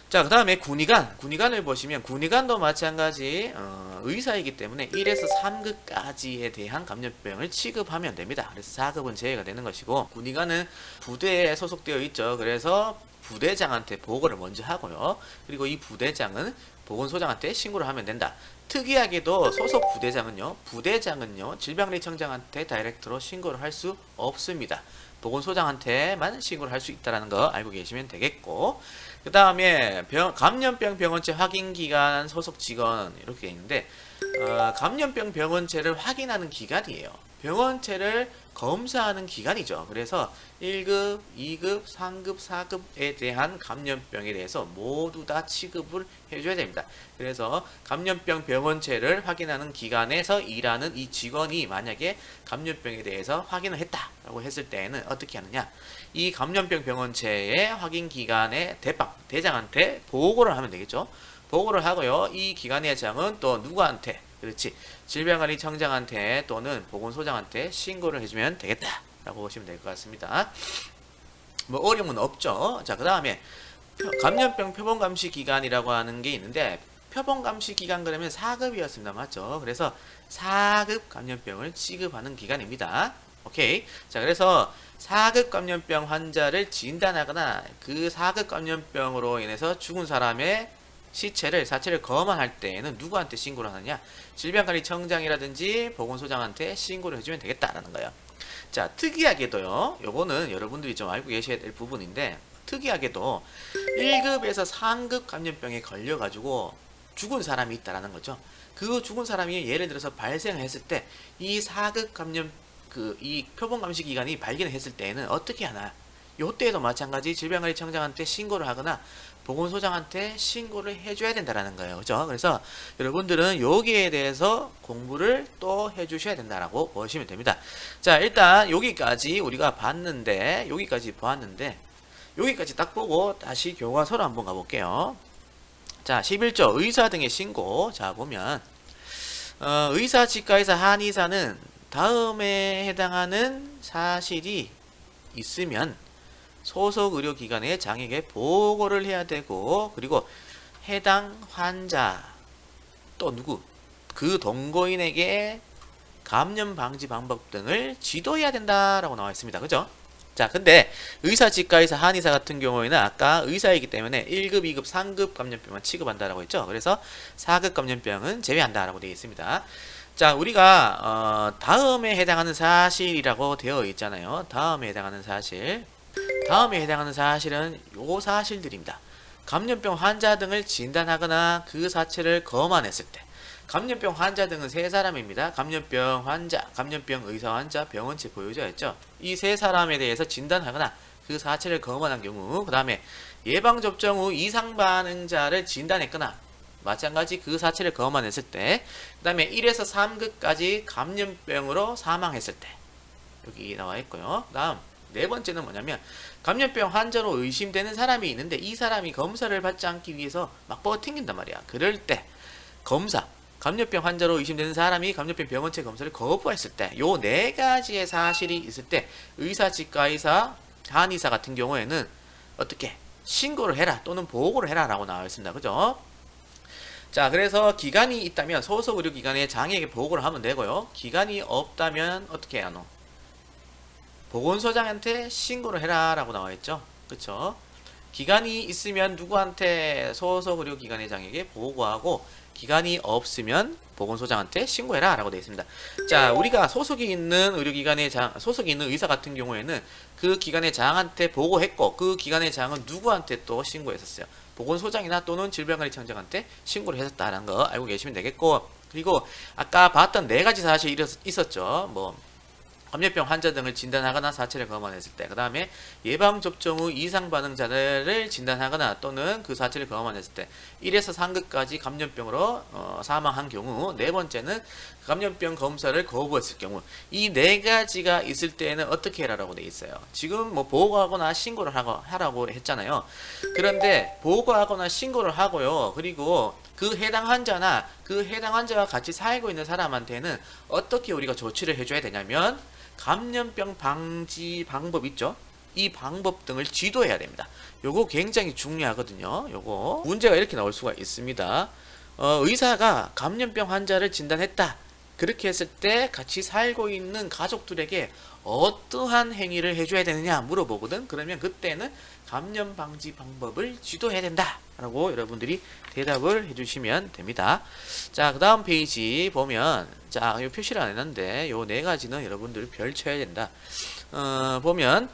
자, 그 다음에 군의관을 보시면 군의관도 마찬가지 의사이기 때문에 1에서 3급까지에 대한 감염병을 취급하면 됩니다. 그래서 4급은 제외가 되는 것이고 군의관은 부대에 소속되어 있죠. 그래서 부대장한테 보고를 먼저 하고요. 그리고 이 부대장은 보건소장한테 신고를 하면 된다. 특이하게도 소속 부대장은요 질병관리청장한테 다이렉트로 신고를 할 수 없습니다. 보건소장한테만 신고를 할 수 있다는 거 알고 계시면 되겠고, 그 다음에 감염병 병원체 확인기관 소속 직원 이렇게 있는데 감염병 병원체를 확인하는 기관이에요. 병원체를 검사하는 기관이죠. 그래서 1급, 2급, 3급, 4급에 대한 감염병에 대해서 모두 다 취급을 해줘야 됩니다. 그래서 감염병 병원체를 확인하는 기관에서 일하는 이 직원이 만약에 감염병에 대해서 확인을 했다라고 했을 때에는 어떻게 하느냐, 이 감염병 병원체의 확인 기관의 대장한테 보고를 하면 되겠죠. 보고를 하고요. 이 기관의 장은 또 누구한테, 그렇지, 질병관리청장한테 또는 보건소장한테 신고를 해주면 되겠다라고 보시면 될 것 같습니다. 뭐 어려움은 없죠. 자, 그 다음에 감염병 표본감시기관이라고 하는 게 있는데 표본감시기관 그러면 4급이었습니다. 맞죠? 그래서 4급 감염병을 취급하는 기관입니다. 오케이. 자, 그래서 4급 감염병 환자를 진단하거나 그 4급 감염병으로 인해서 죽은 사람의 사체를 검안할 때에는 누구한테 신고를 하느냐? 질병관리청장이라든지 보건소장한테 신고를 해주면 되겠다라는 거예요. 자, 특이하게도요, 요거는 여러분들이 좀 알고 계셔야 될 부분인데, 특이하게도 1급에서 3급 감염병에 걸려가지고 죽은 사람이 있다라는 거죠. 그 죽은 사람이 예를 들어서 발생했을 때, 이 4급 이 표본감시기관이 발견을 했을 때에는 어떻게 하나? 요때에도 마찬가지 질병관리청장한테 신고를 하거나 보건소장한테 신고를 해줘야 된다라는 거예요. 그죠? 그래서 여러분들은 여기에 대해서 공부를 또 해주셔야 된다라고 보시면 됩니다. 자, 일단 여기까지 우리가 봤는데, 여기까지 딱 보고 다시 교과서로 한번 가볼게요. 자, 11조 의사 등의 신고. 자, 보면 의사, 치과의사, 한의사는 다음에 해당하는 사실이 있으면 소속 의료기관의 장에게 보고를 해야 되고, 그리고 해당 환자 또 그 동거인에게 감염 방지 방법 등을 지도해야 된다라고 나와 있습니다. 그죠? 자, 근데 의사, 치과의사, 한의사 같은 경우에는 아까 의사이기 때문에 1급, 2급, 3급 감염병만 취급한다라고 했죠. 그래서 4급 감염병은 제외한다라고 되어 있습니다. 자, 우리가 다음에 해당하는 사실이라고 되어 있잖아요. 다음에 해당하는 사실은 요 사실들입니다. 감염병 환자 등을 진단하거나 그 사체를 검안했을 때, 감염병 환자 등은 세 사람입니다. 감염병 환자, 감염병 의사 환자, 병원체 보유자였죠. 이 세 사람에 대해서 진단하거나 그 사체를 검안한 경우, 그 다음에 예방접종 후 이상 반응자를 진단했거나 마찬가지 그 사체를 검안했을 때, 그 다음에 1에서 3급까지 감염병으로 사망했을 때, 여기 나와 있고요. 다음 네 번째는 뭐냐면 감염병 환자로 의심되는 사람이 있는데 이 사람이 검사를 받지 않기 위해서 막 버팅긴단 말이야. 그럴 때 감염병 환자로 의심되는 사람이 감염병 병원체 검사를 거부했을 때, 요 네 가지의 사실이 있을 때 의사, 치과의사, 한의사 같은 경우에는 어떻게 신고를 해라 또는 보고를 해라 라고 나와 있습니다. 그죠? 자, 그래서 기간이 있다면 소속 의료기관의 장에게 보고를 하면 되고요. 기간이 없다면 어떻게 해야 하노? 보건소장한테 신고를 해라 라고 나와 있죠. 그쵸? 기간이 있으면 누구한테? 소속 의료기관의 장에게 보고하고, 기간이 없으면 보건소장한테 신고해라 라고 되어 있습니다. 자, 우리가 소속이 있는 의료기관의 장, 소속이 있는 의사 같은 경우에는 그 기관의 장한테 보고했고, 그 기관의 장은 누구한테 또 신고했었어요? 보건소장이나 또는 질병관리청장한테 신고를 했었다는 거 알고 계시면 되겠고, 그리고 아까 봤던 네 가지 사실이 있었죠. 뭐 감염병 환자 등을 진단하거나 사체를 검안했을 때, 그 다음에 예방접종 후 이상 반응자들을 진단하거나 또는 그 사체를 검안했을 때 1에서 3급까지 감염병으로 사망한 경우, 네 번째는 감염병 검사를 거부했을 경우, 이 네 가지가 있을 때는 어떻게 해라라고 돼 있어요. 지금 뭐 보고하거나 신고를 하라고 했잖아요. 그런데 보고하거나 신고를 하고요. 그리고 그 해당 환자나 그 해당 환자와 같이 살고 있는 사람한테는 어떻게 우리가 조치를 해줘야 되냐면, 감염병 방지 방법 있죠? 이 방법 등을 지도해야 됩니다. 요거 굉장히 중요하거든요. 요거 문제가 이렇게 나올 수가 있습니다. 의사가 감염병 환자를 진단했다. 그렇게 했을 때 같이 살고 있는 가족들에게 어떠한 행위를 해줘야 되느냐 물어보거든. 그러면 그때는 감염 방지 방법을 지도해야 된다 라고 여러분들이 대답을 해주시면 됩니다. 자, 그 다음 페이지 보면, 자, 이 표시를 안 했는데 요 네 가지는 여러분들 별 쳐야 된다. 보면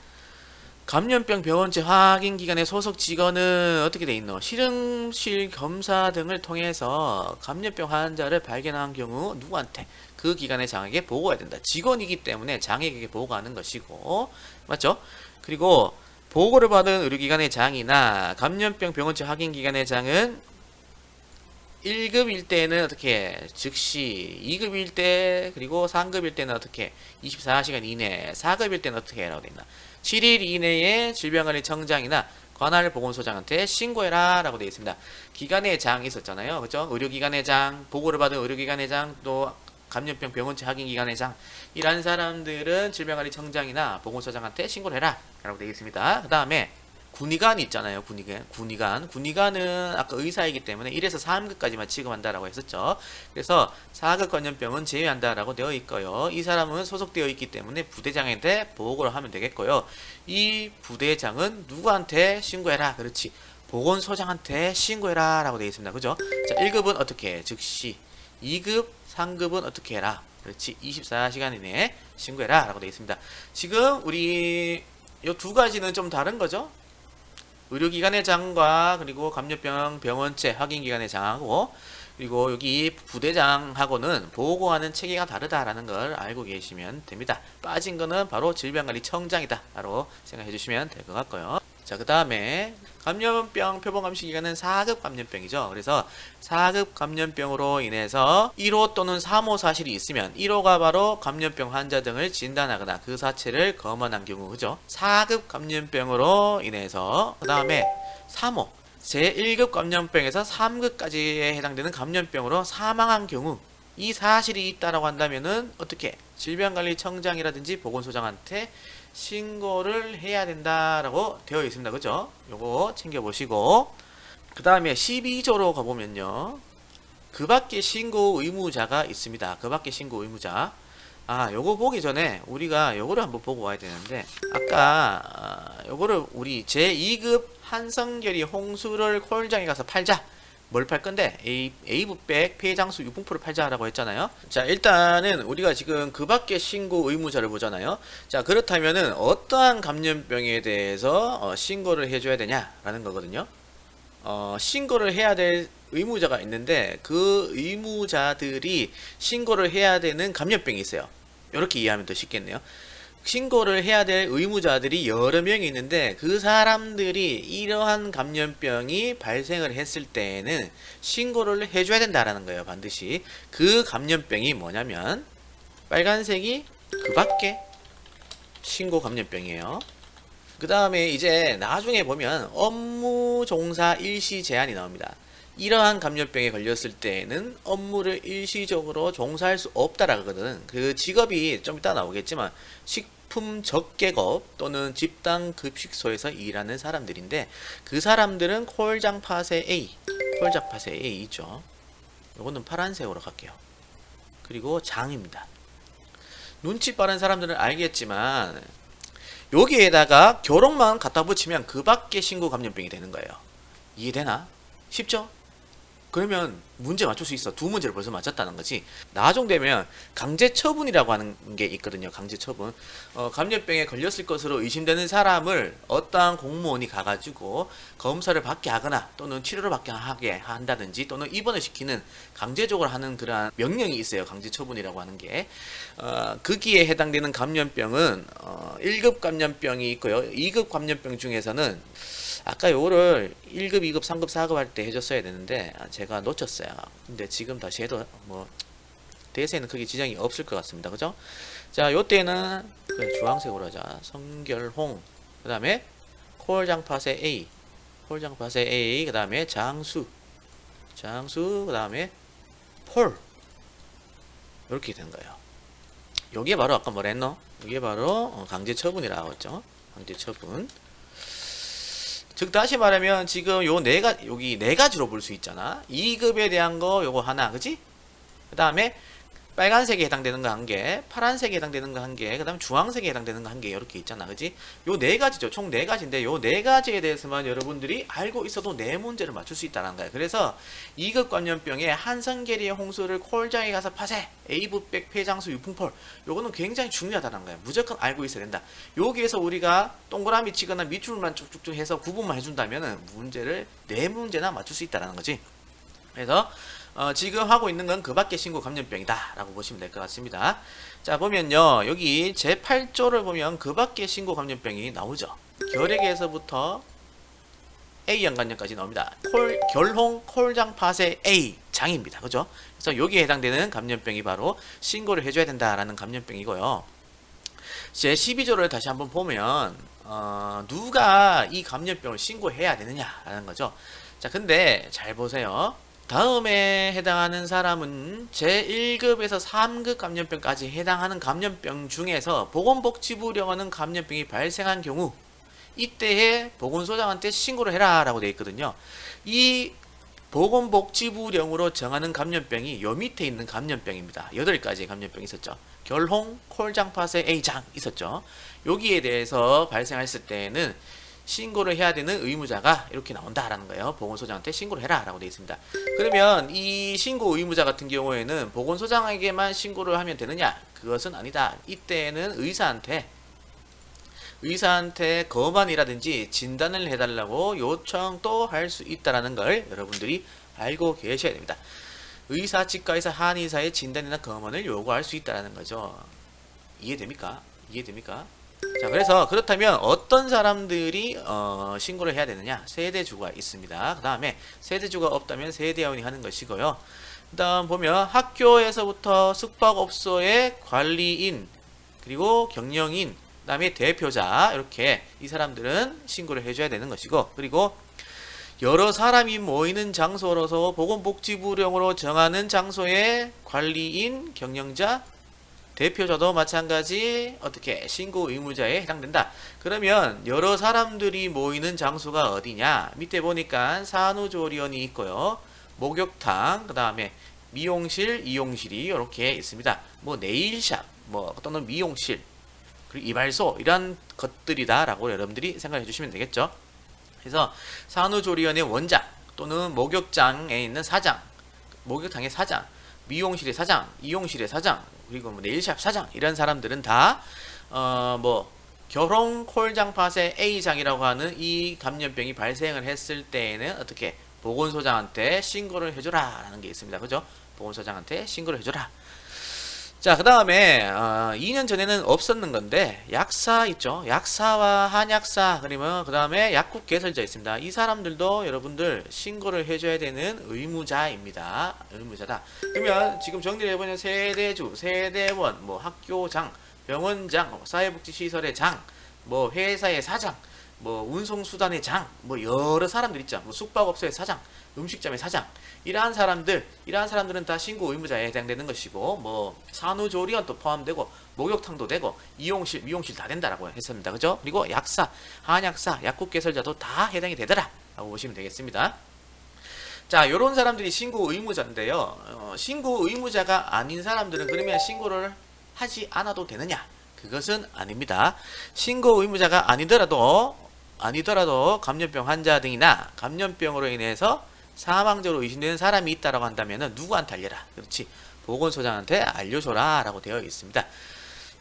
감염병 병원체 확인기관의 소속 직원은 어떻게 돼 있노? 실험실 검사 등을 통해서 감염병 환자를 발견한 경우 누구한테? 그 기관의 장에게 보고해야 된다. 직원이기 때문에 장에게 보고하는 것이고, 맞죠? 그리고 보고를 받은 의료기관의 장이나 감염병 병원체 확인기관의 장은 1급일 때는 어떻게? 즉시, 2급일 때, 그리고 3급일 때는 어떻게? 24시간 이내, 4급일 때는 어떻게 해라고 되어 있나? 7일 이내에 질병관리청장이나 관할 보건소장한테 신고해라 라고 되어 있습니다. 기관의 장이 있었잖아요. 그죠? 의료기관의 장, 보고를 받은 의료기관의 장, 또 감염병 병원체 확인기관의 장, 이런 사람들은 질병관리청장이나 보건소장한테 신고를 해라 라고 되어 있습니다. 그 다음에 군의관 있잖아요. 군의관은 아까 의사이기 때문에 1에서 3급까지만 취급한다라고 했었죠. 그래서 4급 감염병은 제외한다라고 되어 있고요. 이 사람은 소속되어 있기 때문에 부대장한테 보고를 하면 되겠고요. 이 부대장은 누구한테 신고해라? 그렇지. 보건소장한테 신고해라 라고 되어 있습니다. 그죠? 자, 1급은 어떻게 해? 즉시. 2급, 3급은 어떻게 해라? 그렇지. 24시간 이내에 신고해라 라고 되어 있습니다. 지금 우리 이 두 가지는 좀 다른 거죠? 의료기관의 장과 그리고 감염병 병원체 확인기관의 장하고 그리고 여기 부대장하고는 보고하는 체계가 다르다라는 걸 알고 계시면 됩니다. 빠진 거는 바로 질병관리청장이다 라고 생각해 주시면 될 것 같고요. 자, 그 다음에 감염병 표본감시기간은 4급 감염병이죠. 그래서 4급 감염병으로 인해서 1호 또는 3호 사실이 있으면 1호가 바로 감염병 환자 등을 진단하거나 그 사체를 검안한 경우, 그죠? 4급 감염병으로 인해서 그 다음에 3호 제1급 감염병에서 3급까지에 해당되는 감염병으로 사망한 경우, 이 사실이 있다라고 한다면은 어떻게? 질병관리청장이라든지 보건소장한테 신고를 해야 된다라고 되어 있습니다. 그죠? 요거 챙겨보시고, 그 다음에 12조로 가보면요, 그 밖에 신고 의무자가 있습니다. 그 밖에 신고 의무자. 요거 보기 전에 우리가 요거를 한번 보고 와야 되는데, 아까 요거를 우리 제2급 한성결이 홍수를 콜장에 가서 팔자. 뭘 팔 건데? A부백 폐장수 유분포를 팔자라고 했잖아요. 자, 일단은 우리가 지금 그 밖에 신고 의무자를 보잖아요. 자, 그렇다면은 어떠한 감염병에 대해서 신고를 해줘야 되냐라는 거거든요. 신고를 해야 될 의무자가 있는데 그 의무자들이 신고를 해야 되는 감염병이 있어요. 이렇게 이해하면 더 쉽겠네요. 신고를 해야 될 의무자들이 여러 명이 있는데 그 사람들이 이러한 감염병이 발생을 했을 때에는 신고를 해줘야 된다라는 거예요. 반드시. 그 감염병이 뭐냐면 빨간색이 그 밖에 신고 감염병이에요. 그 다음에 이제 나중에 보면 업무 종사 일시 제한이 나옵니다. 이러한 감염병에 걸렸을 때에는 업무를 일시적으로 종사할 수 없다라고 하거든. 그 직업이 좀 이따 나오겠지만 식품 적개업 또는 집단 급식소에서 일하는 사람들인데 그 사람들은 콜장 파세 A 있죠. 요거는 파란색으로 갈게요. 그리고 장입니다. 눈치 빠른 사람들은 알겠지만 여기에다가 결혼만 갖다 붙이면 그 밖에 신고 감염병이 되는 거예요. 이해되나? 쉽죠? 그러면 문제 맞출 수 있어. 두 문제를 벌써 맞췄다는 거지. 나중 되면 강제 처분이라고 하는 게 있거든요. 강제 처분. 감염병에 걸렸을 것으로 의심되는 사람을 어떠한 공무원이 가가지고 검사를 받게 하거나 또는 치료를 받게 하게 한다든지 또는 입원을 시키는 강제적으로 하는 그러한 명령이 있어요. 강제 처분이라고 하는 게. 거기에 해당되는 감염병은 1급 감염병이 있고요. 2급 감염병 중에서는 아까 요거를 1급, 2급, 3급, 4급 할 때 해줬어야 되는데 제가 놓쳤어요. 근데 지금 다시 해도 뭐 대세에는 크게 지장이 없을 것 같습니다. 그죠? 자, 요때는 주황색으로 하자. 성결홍, 그 다음에 콜장파세 A, 콜장파세 A, 그 다음에 장수, 그 다음에 폴, 이렇게 되는 거예요. 요게 바로 아까 뭐라 했노? 이게 바로 강제 처분이라고 했죠. 강제 처분. 즉 다시 말하면 지금 여기 네 가지로 볼 수 있잖아. 2급에 대한 거 요거 하나, 그지? 그 다음에 빨간색에 해당되는 거 한 개, 파란색에 해당되는 거 한 개, 그 다음에 주황색에 해당되는 거 한 개, 이렇게 있잖아, 그지? 요 네 가지죠. 총 네 가지인데 요 네 가지에 대해서만 여러분들이 알고 있어도 네 문제를 맞출 수 있다는 거야. 그래서 2급 감염병에 한성계리의 홍수를 콜장에 가서 파세, A부백 폐장수 유풍폴, 요거는 굉장히 중요하다는 거야. 무조건 알고 있어야 된다. 여기에서 우리가 동그라미 치거나 밑줄만 쭉쭉쭉 해서 구분만 해준다면은 문제를 네 문제나 맞출 수 있다는 거지. 그래서 지금 하고 있는 건 그 밖에 신고 감염병이다 라고 보시면 될 것 같습니다. 자, 보면요, 여기 제8조를 보면 그 밖에 신고 감염병이 나오죠. 결핵에서부터 A 연관염까지 나옵니다. 결홍 콜장파세 A 장입니다. 그죠? 그래서 여기에 해당되는 감염병이 바로 신고를 해줘야 된다라는 감염병이고요. 제12조를 다시 한번 보면 누가 이 감염병을 신고해야 되느냐라는 거죠. 자, 근데 잘 보세요. 다음에 해당하는 사람은 제1급에서 3급 감염병까지 해당하는 감염병 중에서 보건복지부령은 감염병이 발생한 경우 이때에 보건소장한테 신고를 해라 라고 되어 있거든요. 이 보건복지부령으로 정하는 감염병이 요 밑에 있는 감염병입니다. 8가지의 감염병이 있었죠. 결홍, 콜장파세 A장 있었죠. 여기에 대해서 발생했을 때에는 신고를 해야 되는 의무자가 이렇게 나온다라는 거예요. 보건소장한테 신고를 해라 라고 되어 있습니다. 그러면 이 신고 의무자 같은 경우에는 보건소장에게만 신고를 하면 되느냐? 그것은 아니다. 이때는 의사한테 검안이라든지 진단을 해달라고 요청도 할 수 있다는 걸 여러분들이 알고 계셔야 됩니다. 의사, 치과의사, 한의사의 진단이나 검안을 요구할 수 있다는 거죠. 이해됩니까? 자, 그래서 그렇다면 어떤 사람들이 신고를 해야 되느냐? 세대주가 있습니다. 그 다음에 세대주가 없다면 세대원이 하는 것이고요. 그 다음 보면 학교에서부터 숙박업소의 관리인, 그리고 경영인, 그 다음에 대표자, 이렇게 이 사람들은 신고를 해줘야 되는 것이고, 그리고 여러 사람이 모이는 장소로서 보건복지부령으로 정하는 장소의 관리인, 경영자, 대표자도 마찬가지 어떻게 신고 의무자에 해당된다. 그러면 여러 사람들이 모이는 장소가 어디냐? 밑에 보니까 산후조리원이 있고요. 목욕탕, 그 다음에 미용실, 이용실이 이렇게 있습니다. 뭐 네일샵, 뭐 또는 미용실, 그리고 이발소 이런 것들이다라고 여러분들이 생각해 주시면 되겠죠. 그래서 산후조리원의 원장 또는 목욕장에 있는 사장, 목욕탕의 사장, 미용실의 사장, 이용실의 사장, 그리고 뭐 네일샵 사장 이런 사람들은 다 뭐 결홍 콜장파세 A장이라고 하는 이 감염병이 발생을 했을 때에는 어떻게 보건소장한테 신고를 해줘라 라는 게 있습니다. 그죠? 보건소장한테 신고를 해줘라. 자, 그 다음에 2년 전에는 없었는 건데 약사 있죠. 약사와 한약사, 그러면 그 다음에 약국 개설자 있습니다. 이 사람들도 여러분들 신고를 해줘야 되는 의무자입니다. 의무자다. 그러면 지금 정리를 해보면 세대주, 세대원, 뭐 학교장, 병원장, 사회복지시설의 장, 뭐 회사의 사장, 뭐 운송수단의 장, 뭐 여러 사람들 있죠. 뭐 숙박업소의 사장, 음식점의 사장, 이러한 사람들은 다 신고 의무자에 해당되는 것이고, 뭐 산후조리원도 포함되고 목욕탕도 되고 이용실, 미용실 다 된다라고 했습니다. 그죠? 그리고 약사, 한약사, 약국 개설자도 다 해당이 되더라 라고 보시면 되겠습니다. 자, 요런 사람들이 신고 의무자인데요. 신고 의무자가 아닌 사람들은 그러면 신고를 하지 않아도 되느냐? 그것은 아닙니다. 신고 의무자가 아니더라도 감염병 환자 등이나 감염병으로 인해서 사망적으로 의심되는 사람이 있다라고 한다면은 누구한테 알려라? 그렇지. 보건소장한테 알려줘라 라고 되어 있습니다.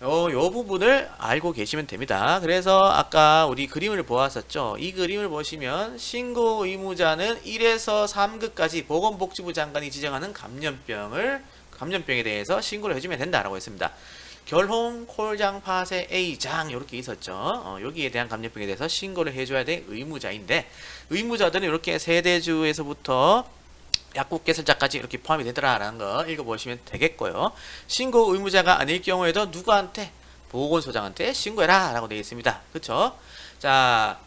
요 부분을 알고 계시면 됩니다. 그래서 아까 우리 그림을 보았었죠. 이 그림을 보시면 신고 의무자는 1에서 3급까지 보건복지부 장관이 지정하는 감염병에 대해서 신고를 해주면 된다라고 했습니다. 결홍, 콜장, 파세, A장 이렇게 있었죠. 여기에 대한 감염병에 대해서 신고를 해줘야 될 의무자인데 의무자들은 이렇게 세대주에서부터 약국 개설자까지 이렇게 포함이 되더라라는 거 읽어보시면 되겠고요. 신고 의무자가 아닐 경우에도 누구한테? 보건소장한테 신고해라 라고 되어 있습니다. 그쵸? 자,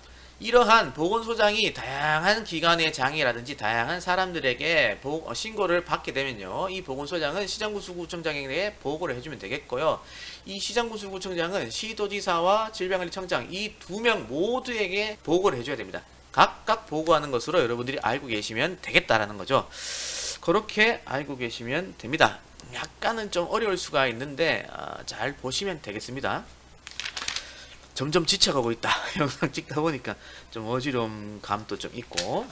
이러한 보건소장이 다양한 기관의 장이라든지 다양한 사람들에게 신고를 받게 되면요. 이 보건소장은 시장구수구청장에게 보고를 해주면 되겠고요. 이 시장구수구청장은 시도지사와 질병관리청장 이 두 명 모두에게 보고를 해줘야 됩니다. 각각 보고하는 것으로 여러분들이 알고 계시면 되겠다라는 거죠. 그렇게 알고 계시면 됩니다. 약간은 좀 어려울 수가 있는데 잘 보시면 되겠습니다. 점점 지쳐가고 있다. 영상 찍다 보니까 좀 어지러운 감도 좀 있고